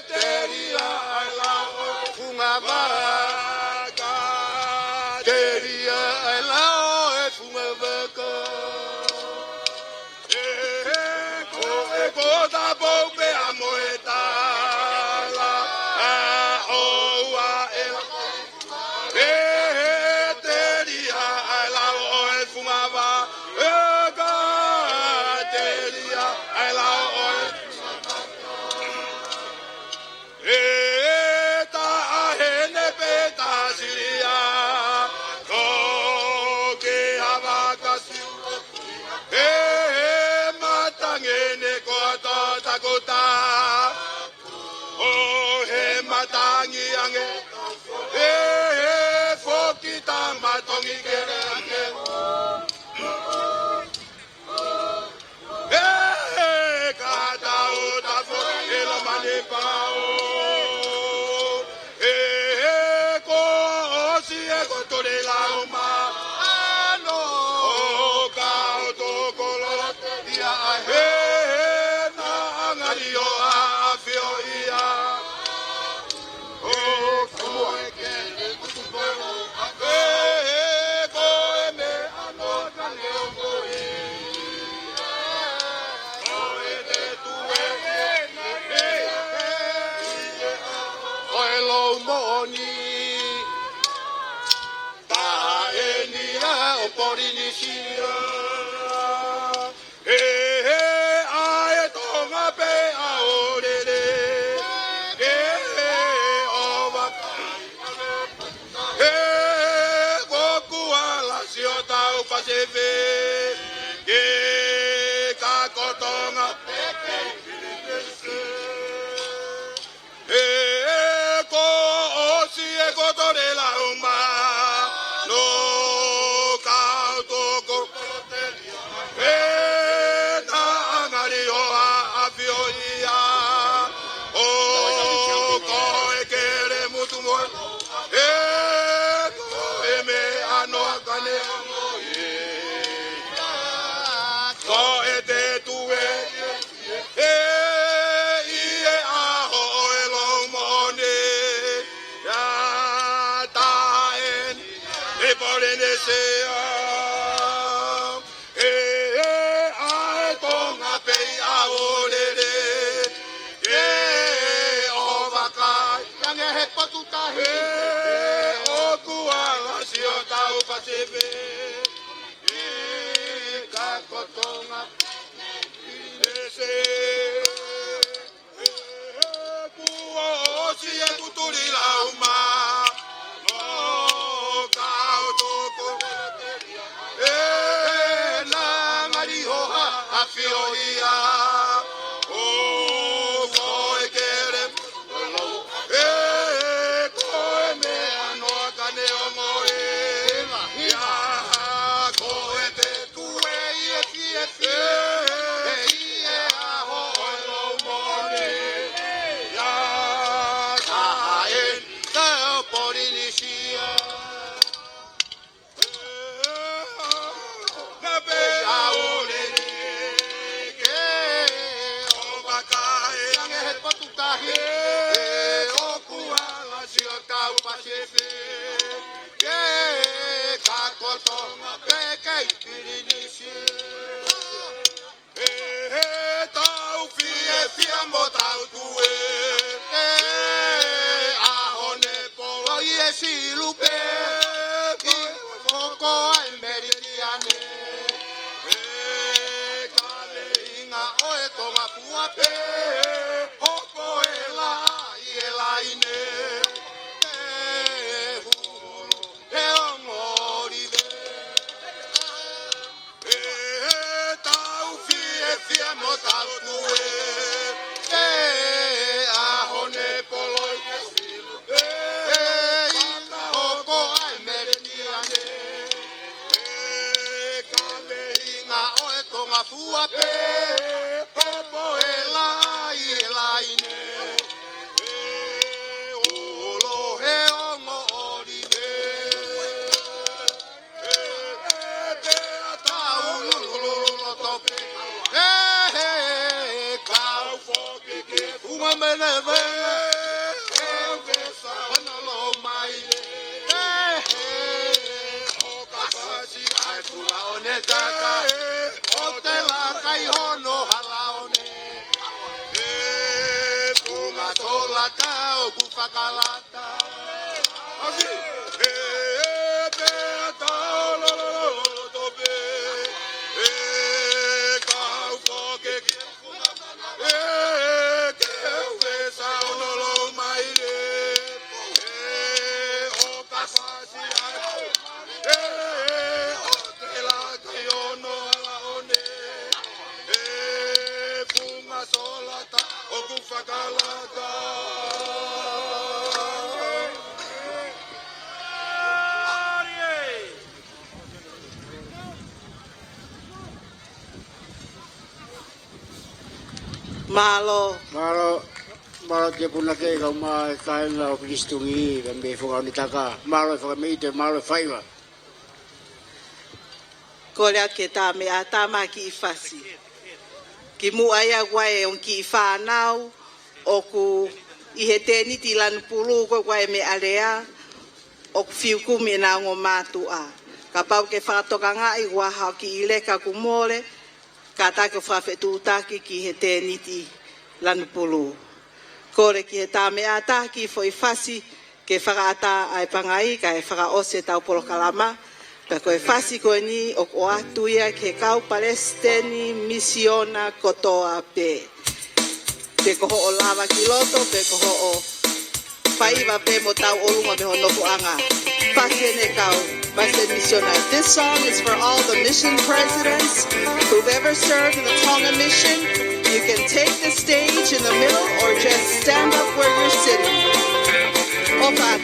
S7: teria ala funga va ka teria ala funga va ka ko da pau pe moeta la o a ela teria ala o fumava ga teria ala o ta ahene peta siria ko ke avakasi matangene koto takota o he matangi ange fokita matongi kere ange kata uta fo ilo mane pao ko si e koto de la uma ano ka to kolo dia na angario afio ia o como é que tu bolo ko me ano kaneo moi o de tu o lo moni ta enia o porinisia ai tonga pe a orere o va goku ala siota o paseve ka kotonga ko osi e kotore la uma no ka toko na angari o afio ia o ko e kere mutu mo ko e me ano kane ko e te tue ie aho e lo mone ya taen e porene sea ai tonga pe a orere o vakai yange he patuta he o kuala siota o paseve ka kotonga si e tuturi la uma no ka toko na ngari ho afio ia o ko e kere ko e me ano kane o moe ya ko e te tu e fi tonga peke pirinisi. Tau fie fia mo tau tue. Ahone polo ie silupe. Koko ai meritiane. Kale inga oe tonga puape. Hoko e la ie laine. E ongori de. Tau fie fie mo tau tue. Ahone polo ie silupe. Ina hoko ai meritiane. Inga oe tonga fuape, popo e laine. Olo he ongo orine. Te atau lulolo tope. Kau foki ke fuma meneve. Kesa wanalo maile. Okasasi ai fula onetaka. Otela kai hono halaone. Tunga tola tau bufakalata. Asi. Te atau lolo tope. Kau foke ke fuma meneve. Kesa wanalo maile. Okasasi ai otela kai hono halaone. Funga solata okufakalata.
S5: Malo te puna ke ka ma kai na o Kristungi ka me fo ni taka. Malo fo me te malo faiva.
S2: Ko lea ke tā mea tāma ki I whasi. Ki mua ia guai on ki I whānau, o ku I he tēniti lanu pulu ko guai me alea, o ku whiuku me nā ngō mātua. Ka pau ke whātoka ngā I waha ki I leka ku mole, ka tāke whawhetu tāki ki he tēniti lanu pulu. Kore ki he tā mea tāki fo I whasi, ke whakaata ai pangai, ka he whakaose tau polo kalama, ka koe whasi koe ni o ko atu ia ke kau Palestini misiona kotoa pe. Pe koho o lava ki loto, pe koho o whaiva pe mo tau olunga me ho nofu anga. Whasi ene kau, Palestini misiona. This song is for all the mission presidents who've ever served in the Tonga mission. You can take the stage in the middle or just stand up where you're sitting. Opa.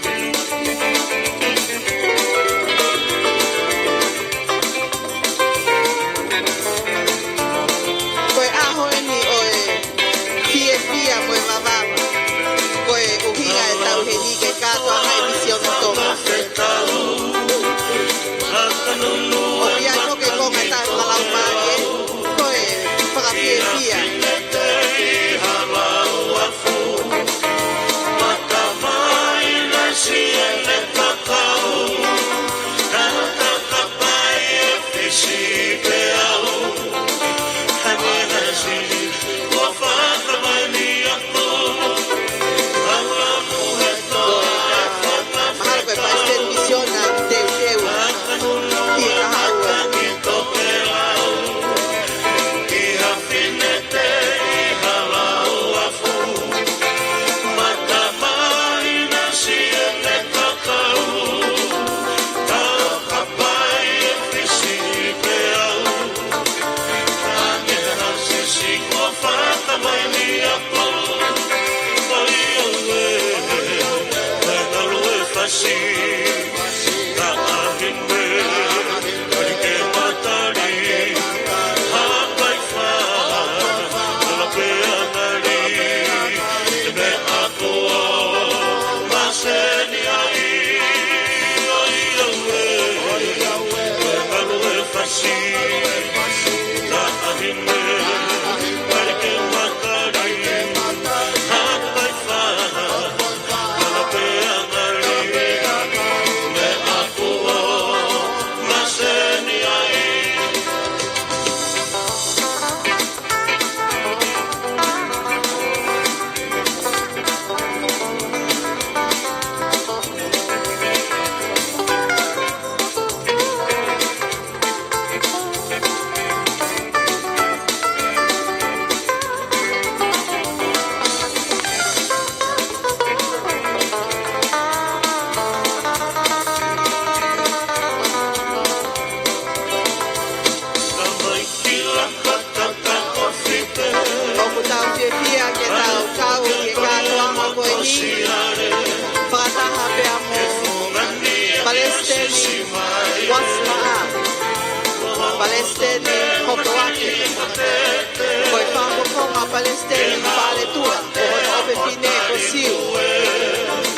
S2: Palestini paletua, ohon ope pine kosiu.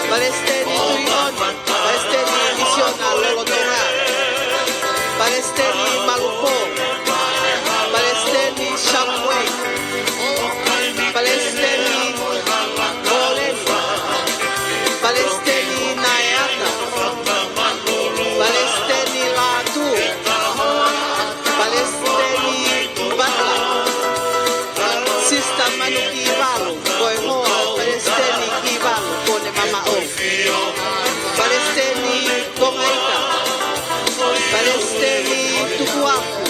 S2: Palestini tuioni, Palestini misiona lolo tonga. Palestini malupo, Palestini shamway, Palestini molen, Palestini nayata, Palestini latu, Palestini bata, Sista Manu Kivalo, koi hoa Palestini Kivalo, kone mama o. Palestini kongaika, Palestini tukuaku.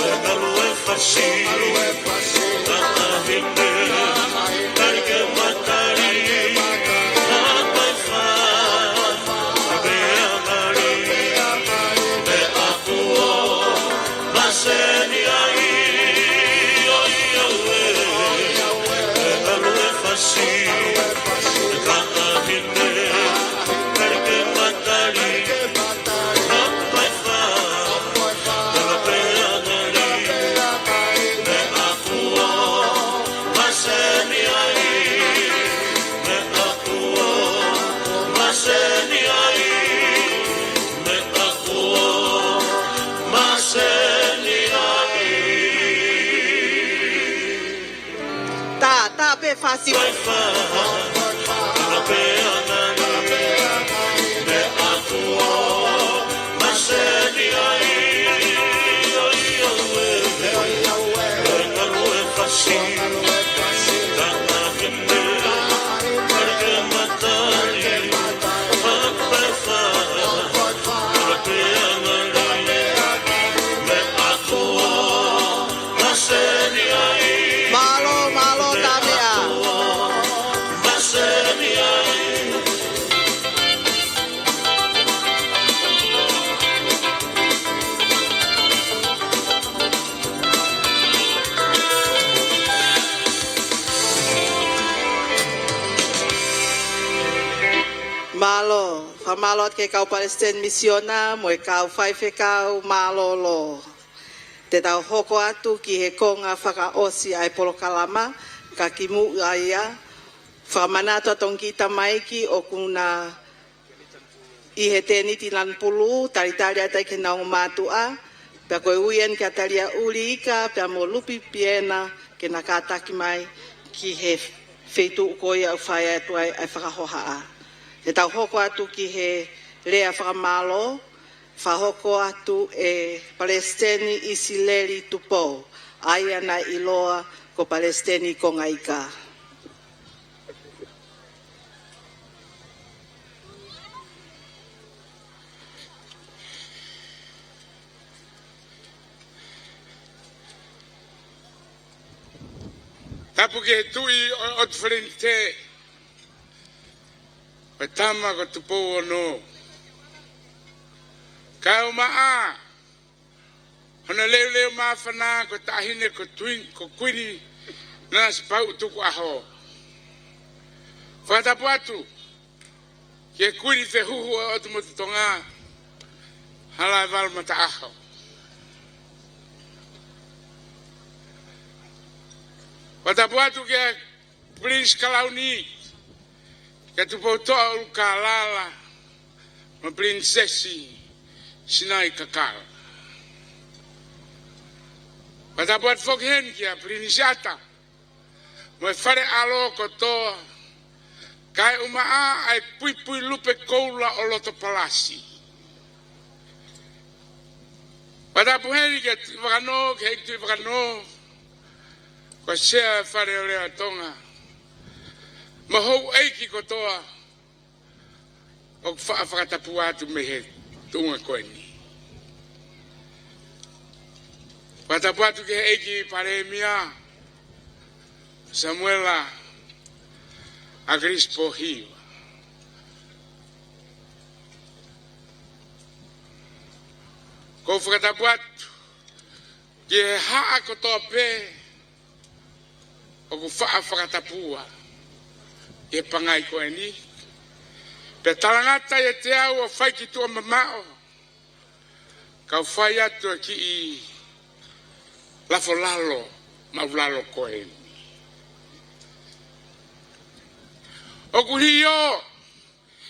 S2: Fácil. Malo ke kau Palestine misiona mo kau faife kau malo lo te tau hoko atu ki he konga whakaosi ai polokalama ka kimu aia whakamanatua tongkita maiki o kuna i he teniti lan pulu taritari atai ke naungu matua pia koe uien ke ataria uli ika pia mo lupi piena ke nakataki mai ki he feitu ukoi au whai atu ai whakahohaa. Te tau hoko atu ki he lea whakamalo, whahoko atu e Palestini Isileri tupo, aia na iloa ko Palestini ko ngaika.
S8: Tapu ke tui o frente. Petama ko tupo ono. Kau maa. Hona leo mawhana ko tahine ko tuin ko kuiri Nanasipau'u tuku aho. Whatapu atu. Ke kuiri te huhu o tumotu tonga. Hala val mata aho. Whatapu atu ke Prince Kalauni. Ka tupo toa ukalala ma prinsesi sinai kakal. Pata buat foghen kia prinsata ma fare alo ko toa kai umaa ai pui lupe koula o loto palasi. Pata buheni kia wakano kia iktu wakano kwa sea fare olea tonga. Mahou eiki kotoa o whakatapu atu me he tunga koe ni. Whakatapu atu ke eiki paremia Samuela Agrispo hiwa. Ko whakatapu atu ke haa kotoa pe o ku whakatapua. E pangai koe ni. Pe talangata e te au o whai ki tua mamao. Kau whai atu ki i lafo lalo, mau lalo koe ni. O kuhio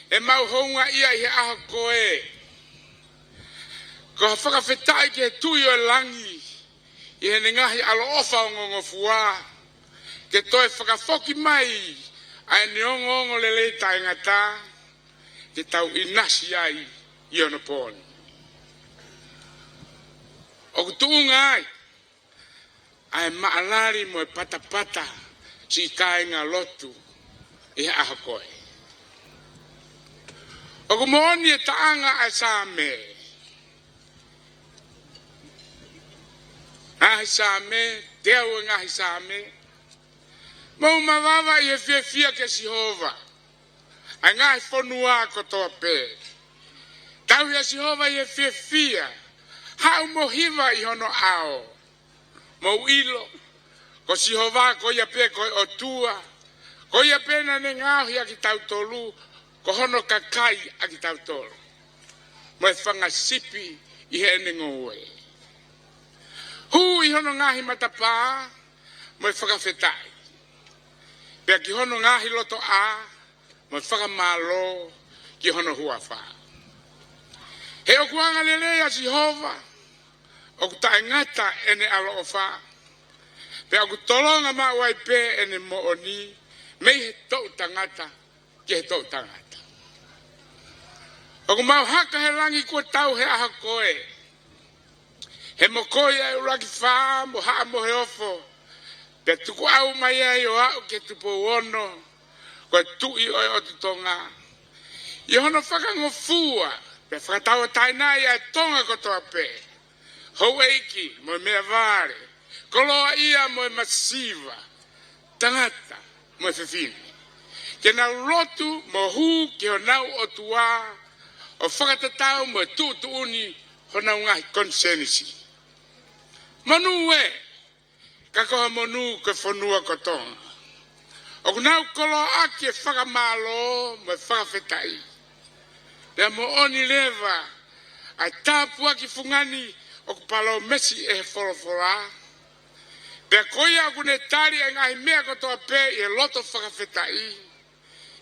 S8: e mau honga ia i aha koe. Ko whakawhetai ke tui o langi i he ngahi alo ofa o ngongofua. Ke toe whakafoki mai ai neongo lele tai ngata ke tau inasi ai i ono poni. O kutuunga ai ai maalari mo e pata si kai ngā lotu i aha koe. O kumoni e taanga ai sāme. Ngahi sāme, te au ngahi sāme. Mau mawawa i e fia ke Sihova. Ai ngahi whonua kotoa pē. Tau ia Sihova i e fia. Hau mohiva i hono ao. Mau ilo. Ko Sihova ko ia pē ko o tua. Ko ia pēna ne ngāhi a ki tau tolu. Ko hono kakai a ki tau tolu. Mo e whanga sipi i he ne ngoe. Hu i hono ngahi matapā. Mo e whakawhetai. Pea ki hono ngahi loto a. Mo e whakamalo ki hono huawha. He o kuanga lele a Sihova. O ku tae ngata ene alo ofa. Pea o ku tolonga mawai pe ene mooni. Mei he tau tangata ki he tau tangata. O ku mau haka he langi kua tau he aha koe. He mokoia e uraki wha mo haa mo he ofo. Pea tuku au mai ai o au ke tupo ono. Koe tui oi o tutonga. I hono whakangofua. Pea whakatawa tainai ai tonga kotoa pe. Hou eiki mo mea vare. Koloa ia mo masiva. Tangata mo whiwhine. Ke nau lotu mo hu ke ho nau o tua. O whakatatau mo tuuni ho nau ngahi konsenisi. Manu e. Kakoha monu ke whanua kotonga. O kunau koloa aki e whakamalo mo whakawhetai. Pea mo oni leva. Ai tāpua ki fungani. O kupalo mesi e wholofora. Pea koia kune tari e ngahi mea kotoa pe i e loto whakawhetai.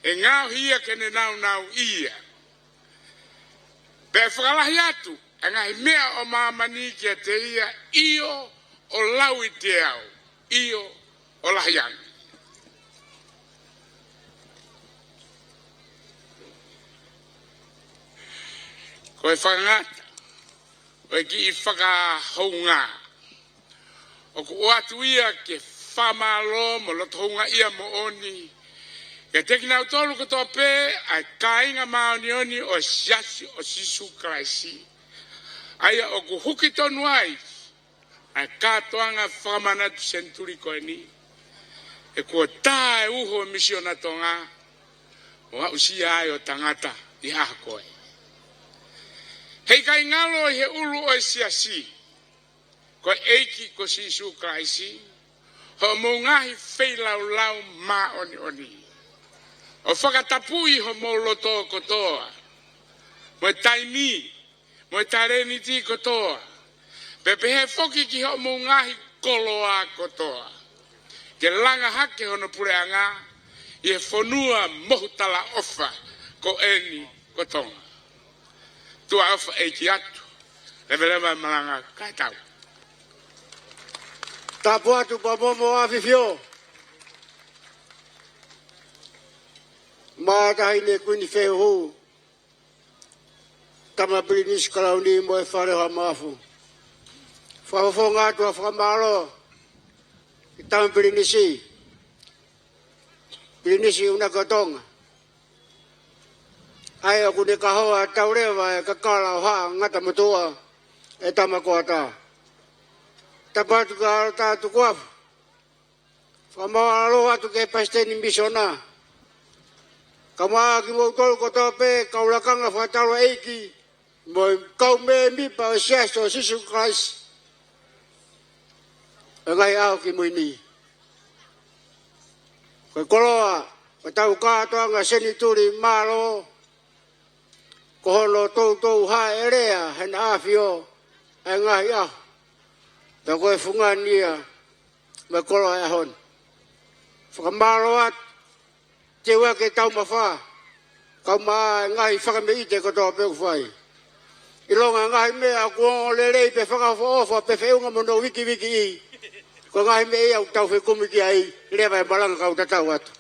S8: E ngau hia kene nau ia. Pea whakalahi atu. E ngahi mea o mamani ki a te ia. Io o lau i te au. Io o lahianga. Ko e whakangata. O e ki i whakahounga. O ku oatu ia ke whamalo mo loto hounga ia mo oni. Ke teki nau tolu katoa pe ai kainga maoni oni o siasi o sisu kraisi. Aia o ku huki tonu ai. Ai katoanga whamanatu senturi koe ni. E kua tae uho misiona tonga. O a usia ai o tangata i aha koe. Hei kai ngalo he ulu o siasi. Ko eiki ko sisu kraisi. Ho mo ngahi fei lau ma oni. O whakatapui ho mo loto kotoa. Mo e taimi. Mo e tareniti kotoa. Pepe he foki ki ho mo ngahi koloa kotoa. Ke langa hake hono pureanga. I e whonua mohutala ofa ko eni kotonga. Tua ofa eiki atu. Levelema malanga kai tau.
S5: Tapu atu pa momo a fifio. Maa tahi ne kuni wheo hou. Tama brinis kalau ni mo e whare ha maafu. Whawhawha ngā tua whakamalo. I tama brinisi. Brinisi una katonga. Ai aku ne kahoa taurewa e kakala o haa ngata matua. E tama koata. Tapatu ka tātu kuafu. Whamawalo atu ke pasteni misona. Kamaa ki mo tolu kotoa pe kaulakanga whatalo eiki. Mo kau me mipa o siasto sisu Christ. E ngai au ki muini. Koe koloa. Koe tau kātoa ngā senituri mālo. Kohono tou ha erea hena awhio. E ngai au. Pea koe whungania me koloa e hon. Whakamalo atu. te ua ke tau mawha. Kau maa ngahi whakamei te kotoa peu whai. I longa ngahi mea kua lelei pe whakawhoofa pe whiunga mono wiki i. Ko ngahi mea au tau whekumi ki ai. Lewa e malanga kau tatau atu.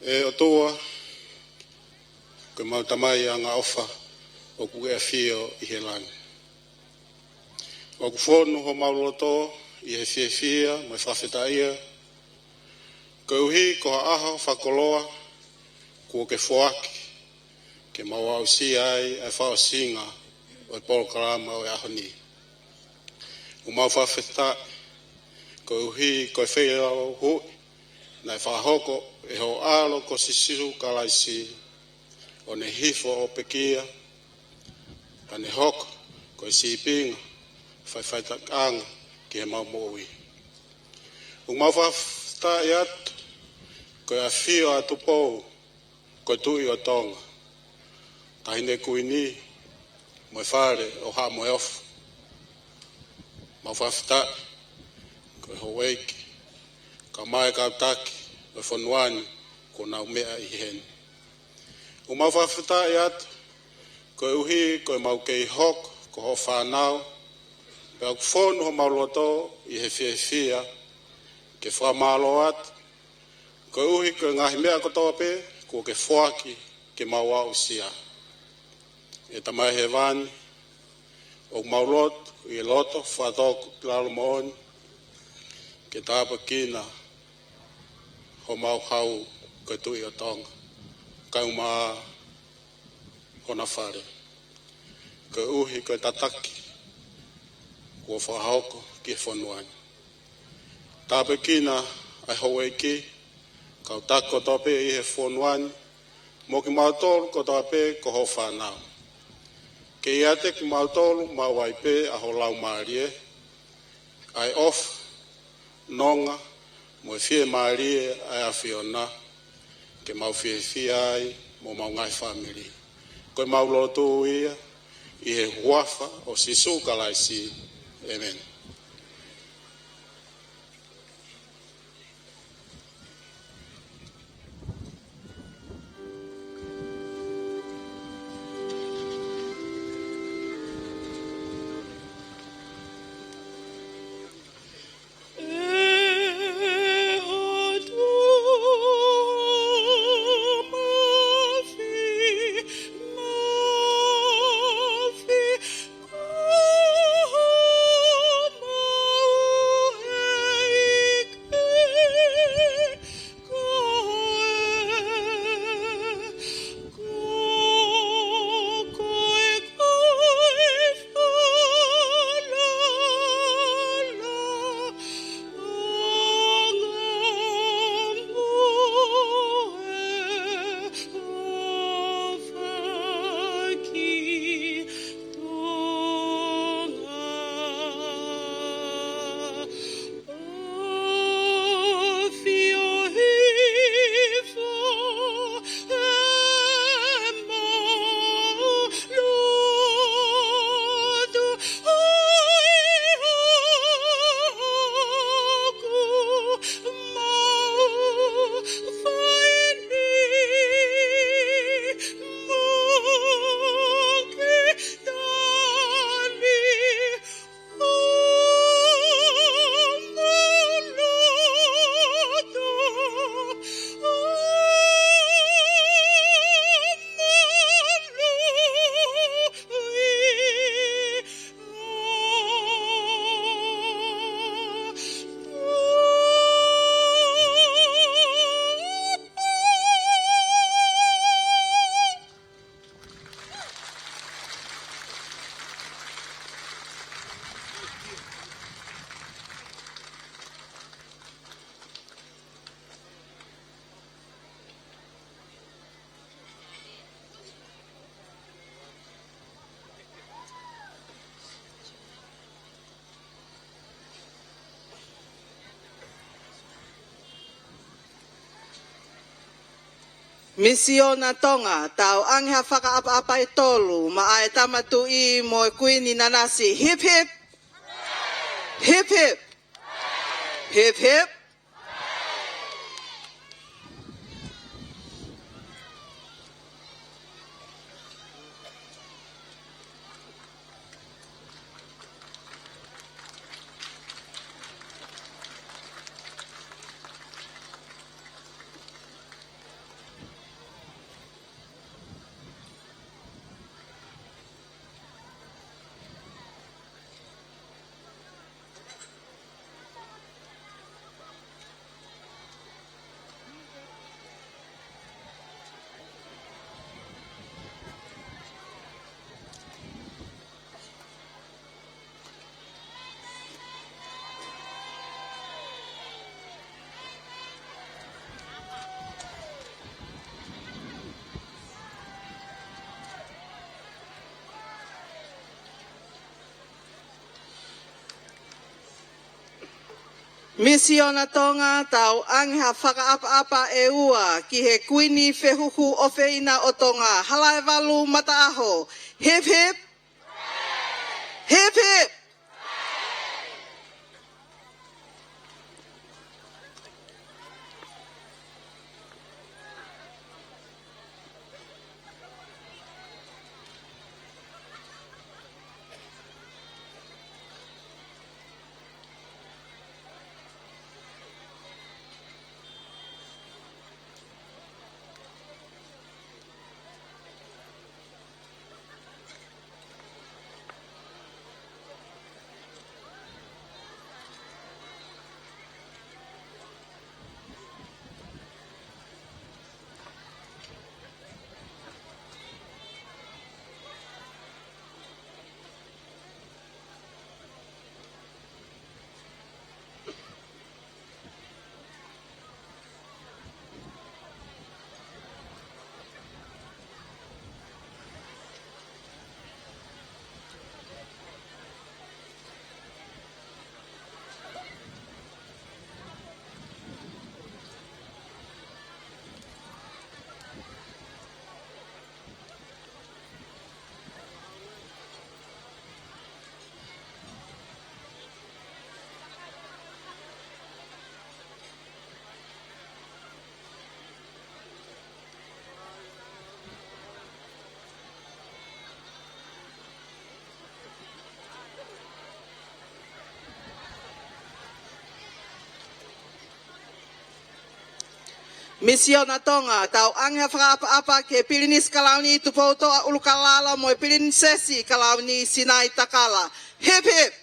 S9: E o toa, ko mautamai a ngā ofa o ku e fio I he langi. O ku whonu ho mauloto I he fia mai whawhetaia, ko uhi ko ha aho whakoloa ko ke whoaki, ke mau au si ai e whao singa o polo karama o e aho ni. O mau whawheta, ko uhi ko e whea o hui, na e whahoko e ho alo ko sisiru kalaisi o ne hifo o pekia, pa ne hoko ko e sipinga, whaiwhaitakanga ki he mau moui. O mau whawheta I atu, ko e a whio a tupou, ko e tui o Tonga. Tahine kuini, mo e whare o ha mo e ofu. Mau whawheta, ko e ho weiki, ka mai ka taki, o e whanuani, ko nau mea I heni. O mau whawheta I atu, ko e uhi, ko e mau kei hoko, ko ho whanau, pe au whonu ho mau loto I he fia, ke whamalo atu, ko e uhi, ko e ngahi mea kotoa pe, ko ke whaki, ke maua usia. E tamai he vani, o maulot, i loto, whatoku klalo mooni, ke tāpa kina, ho mau hau koe tui o Tonga. Kau maa hona whare. Koe uhi koe tataki, kua whahauko ki whanuani. Tāpa kina, ai hoa ki, kau tako tope i he whanuani, mo ki mautolu ko tope ko ho whanau. Ke iate ki mautolu mawai pe a ho lau maarie, ai off, nonga, mo fie maarie ai a whiona, ke mau fie ai, mo mau ngai family. Koe mau loto ia, i he huafa o sisu kalaisi. Amen.
S2: Misiona Tonga, tau angha whakaapa e tolu, ma ai tamatu I mo kuini nanasi. Hip hip! Hip hip! Hip hip! Misiona Tonga, tau angha whakaapa e ua, ki he kuini whehuhu o whina o Tonga. Halai walu mata aho. Hip hip! Hip hip! Misiona Tonga, tau anga whakaapa ke pilinis kalauni tupoto a ulukalala mo pilinsesi kalauni Sinai Takala. Hip hip!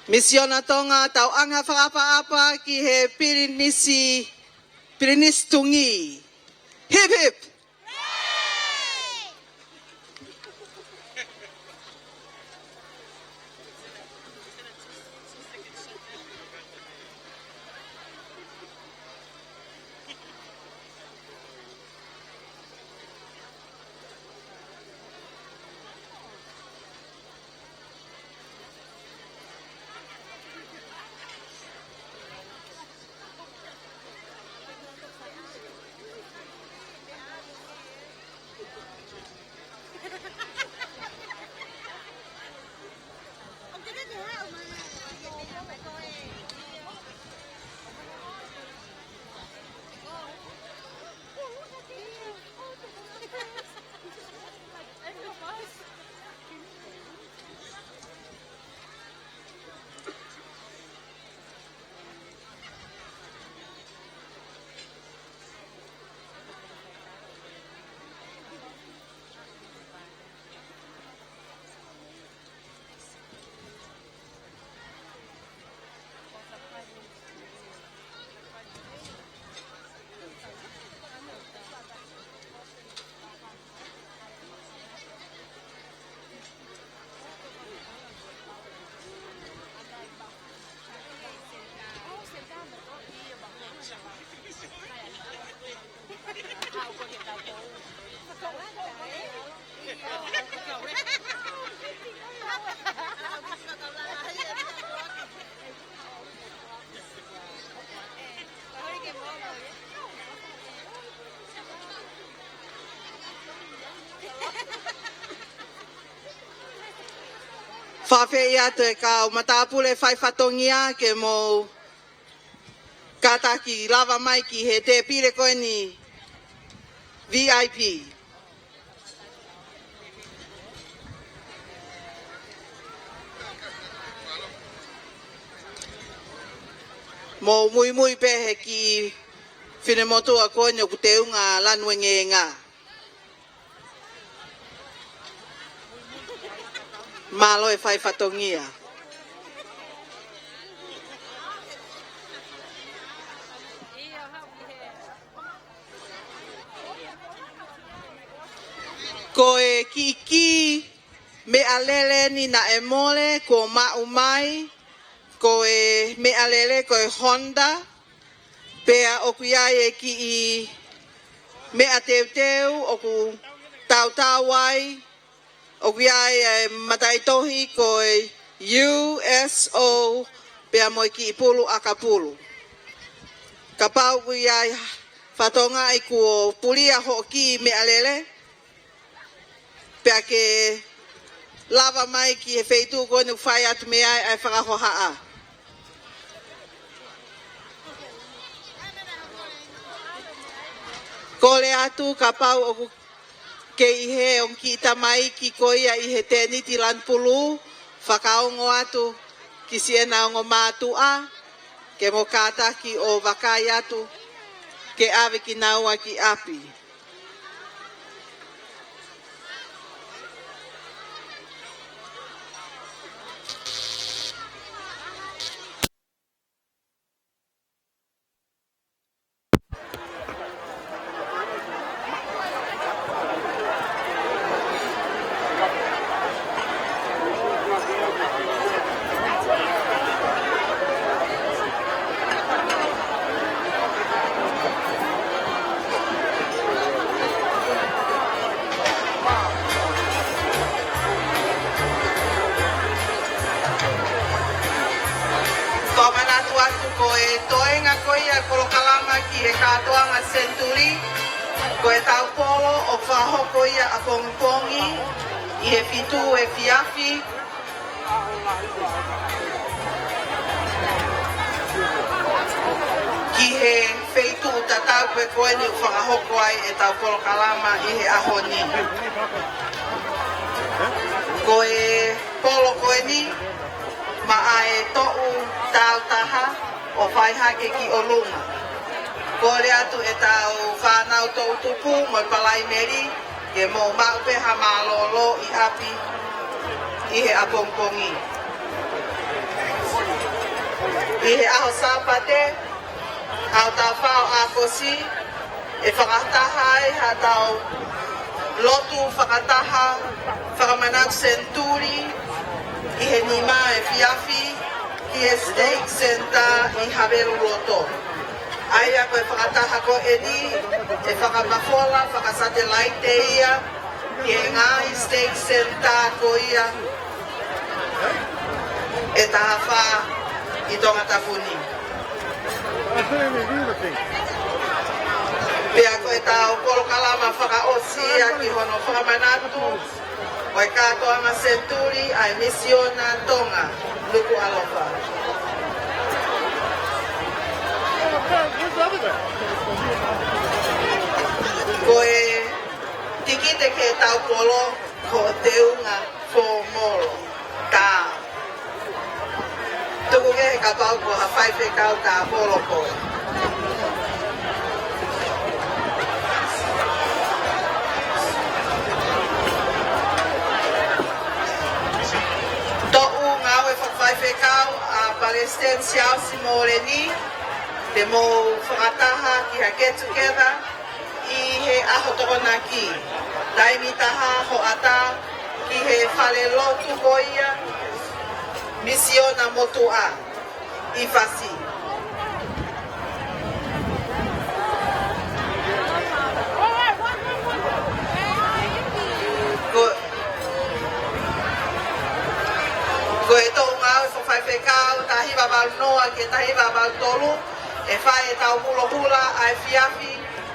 S2: Misiona Tonga, tau anga whakaapa ki he pirinis tungi. Hip hip! Whawhi ia te kau matapule whai whatongia ke mo kataki lava mai ki he te pire koe ni VIP. Mo Moimoi pehe ki whinemotua koe ni o ku te unga lanuenge ngā. Malo e whai whatongia. Ko e ki me alele ni na e mole ko maumai, ko e me alele ko e Honda, pea oku iai e ki i me a teuteu oku tautawai, oku iai e mataitohi ko e USO, pea mo ki i pulu a ka pulu. Ka pau ku iai Whatonga ai kua pulia hoki me alele. Pea ke lava mai ki he feitu koe nu whai atu me ai whakahohaa. Kole atu ka pau o ke ihe on ki tamai ki koia i he teniti lanpulu. Whakaongo atu ki siena ongo mātua. Ke mo kātaki o wakai atu. Ke ave ki naua ki api. Katoanga Centennial, ko e tau polo o whahoko ia a pongi, i he fitu e fiafi. Ki he feitu tatau koe koe ni whahoko ai e tau polo kalama i he ahoni. Ko e polo koe ni, ma a e to'u tau taha o whaihake ki o lunga. Kore atu e tau whanau tau tupu mo palai meri ke mo maupe ha malolo i api i he apongpongi. I he aho sapate, au tau whao a kosi, e whakataha e ha tau lotu whakataha, whakamanau senturi, i he nima e fiafi, ki he steak center i Haveru Loto. Aia koe whakataha ko e ni, e whakamafola, whakasatellite ia, ki e ngai steak center ko ia, e taha wha i Tongatapu ni. Pea koe tau polo kalama whakaosia ki hono whakamanatu, koe katoanga Centennial ai misiona Tonga Nuku'alofa. Koe tikite ke tau polo ko teunga ko molo ka. Tuku ke he kapau ko ha whaipe kau ka polo ko. To'u ngau e whaipe kau a Palestine siau si moreni. Te mo whakataha ki ha get together i he aho tokona ki. Taimi taha ho ata ki he whale lotu koia misiona motua i whasi. Ko e tau ngau e whaiwhekau tahi wawal noa ke tahi wawal tolu. E whae tau hula hula ai fiafi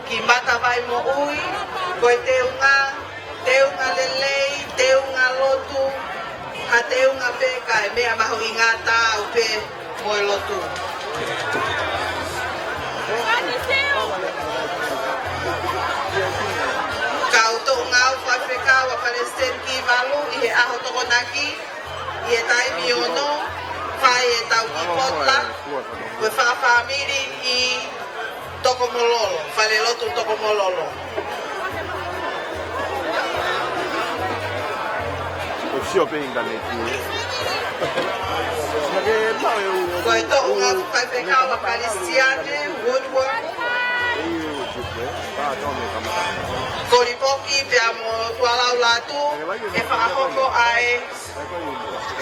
S2: ki mata vai mo ui, koe teunga lelei, teunga lotu, ha teunga peka e mea maho i ngā tāu pe mo e lotu. Kau tō ngau whaiwhekau a Palestine ki walu i he aho tokonaki, i he taimi ono, whae e tau ki potla, koe whakawhamiri i toko mololo, whale lotu toko mololo. Koe tō ngā whaiwhekau a Palestine, Woodward, Koripoki pia mo tualau Latu, e whakahoko ai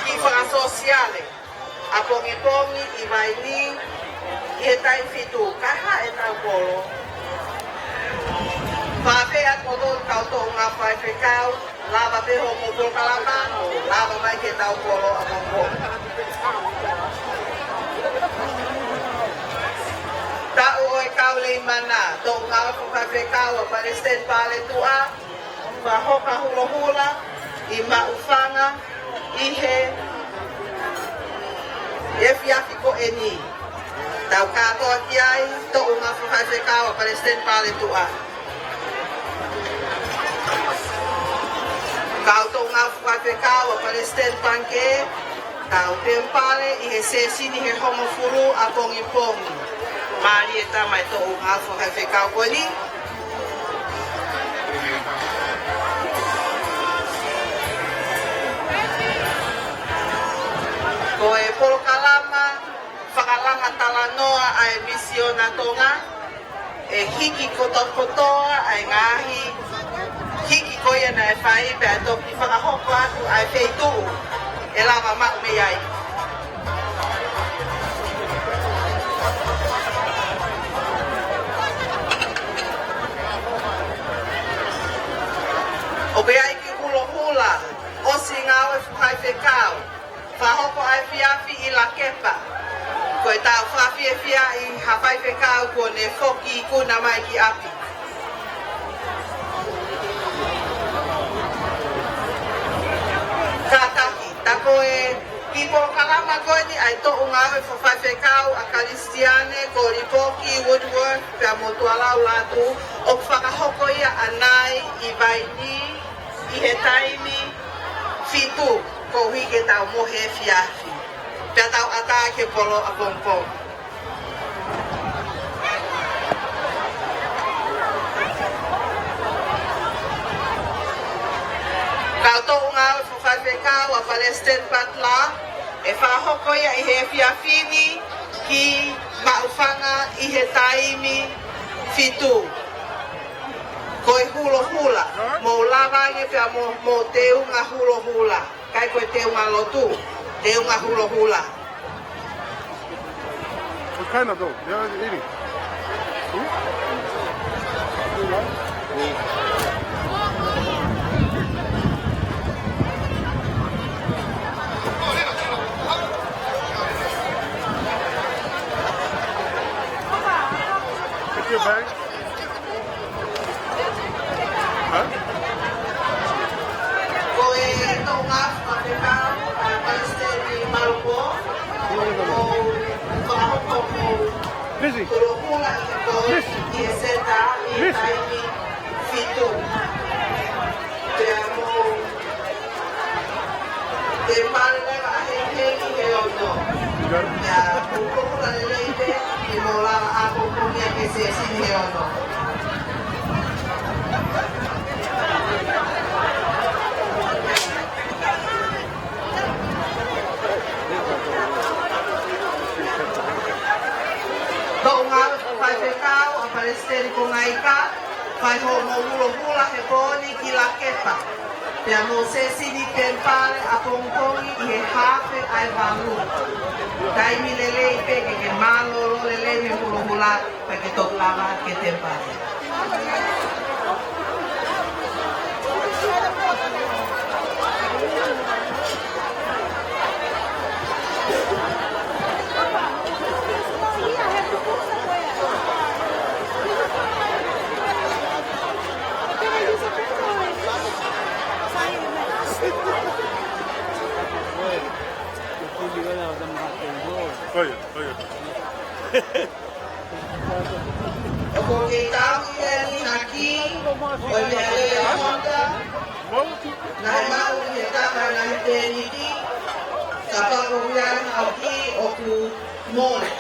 S2: ki whakasosiale. A pongi i vaini i he tai fitu kaha e tau polo. Whapea koto kau tō ngā whaiwhekau, lava peho mo polo kalama, lava mai ke tau polo a mongo. Tau o e ka kau le mana to ngā whakawhi kau a Palestine pale tua whahoka hula hula I maufanga I he e fiafi ko e ni tau katoa ki ai to ngā whakawhi kau a Palestine pale tua kau to ngā whakawhi kau a Palestine panke tau tempale I he sesini he homofuru a pongi pongi Mari e tamai to o ngā whakawhi kau koe ni. Ko e polo kalama, whakalanga talanoa ai misiona tonga, e hiki kotoa ai ngahi, hiki koia na e whai pe a toki whakahoko atu ai wheitu, e lava mau me ai. O be ai ki hula hula, o si ngau e whakai whekau, whahoko ai whiawhi I la kepa. Ko e tau whawhi e whia I hawhai whekau ko ne whoki I kuna mai ki api. Ka taki, tako e ki polo kalama koe ni ai to ngau e whawhai whekau a Kalistiane ko Ripoki Woodworth pia motualau Latu o whakahoko ia anai I vaini I he taimi fitu ko hike tau mohe fiafi. Pia tau ata ke polo a pompom. Kau to ngau e whawhaiwhekau a Palestine patla e whahoko ia I he fiafini ki maufanga I he taimi fitu. Koe hula hula, mo lava nge pia mo te unga hula hula. Kai koe te unga lotu, te unga hula hula.
S6: What kind of though? Yeah, eating. Take your bag.
S2: Koe to ngā whakekau a Palestine Malupo, o whahoko mo hula hula I koe I e seta I taimi fitu. Pea mo te parelega a he he ono. Pea kukukura leite I mo lava a kukunia ke se sin he ono. Tau ngā whai whekau a Palestine ko ngai ka, whai ho mo hula hula he pōni ki la kepa. Pea mo se sini tempare a pongpongi I he hawhe ai wangu. Taimi lele I peke ke malolo lele me hula hula pa ke tok lava ke tempare.
S6: Oye.
S2: Ko ke tau I ni haki, o me alele honda, na he mau I he taka na he te niki, ka pako huian au ki o ku mole.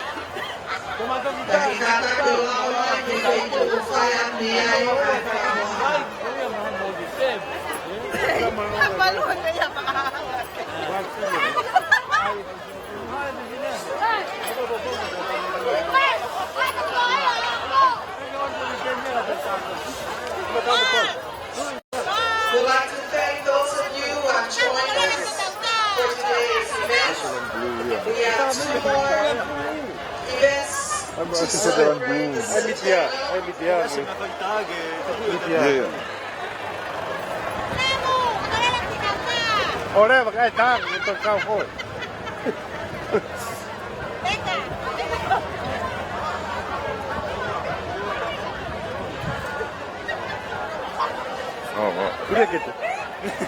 S2: Ka ki kata ke lau mai ke keitu u whai ak ni ai o ai whakamoha. We'd like to thank those of you who have joined us for today's event. We have two more events to celebrate the Centennial.
S6: Ora, vai estar, eu tô cá fora. Kuria kete.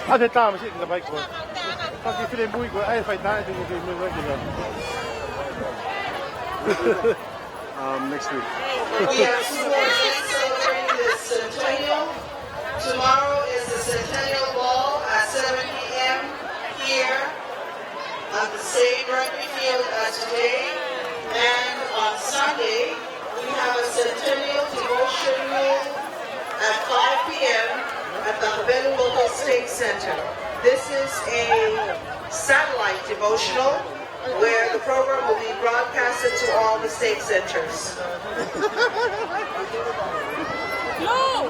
S6: Ate tā masi te mai ko. Paki file mui ko ai fai tā te te me wa kila. Next week.
S2: We are celebrating the Centennial. Tomorrow is the Centennial Ball at 7 p.m. here on the same rugby field as today. And on Sunday, we have a Centennial devotional at 5 p.m. at the Habelu Local Stake Center. This is a satellite devotional where the program will be broadcasted to all the stake centers.
S10: No!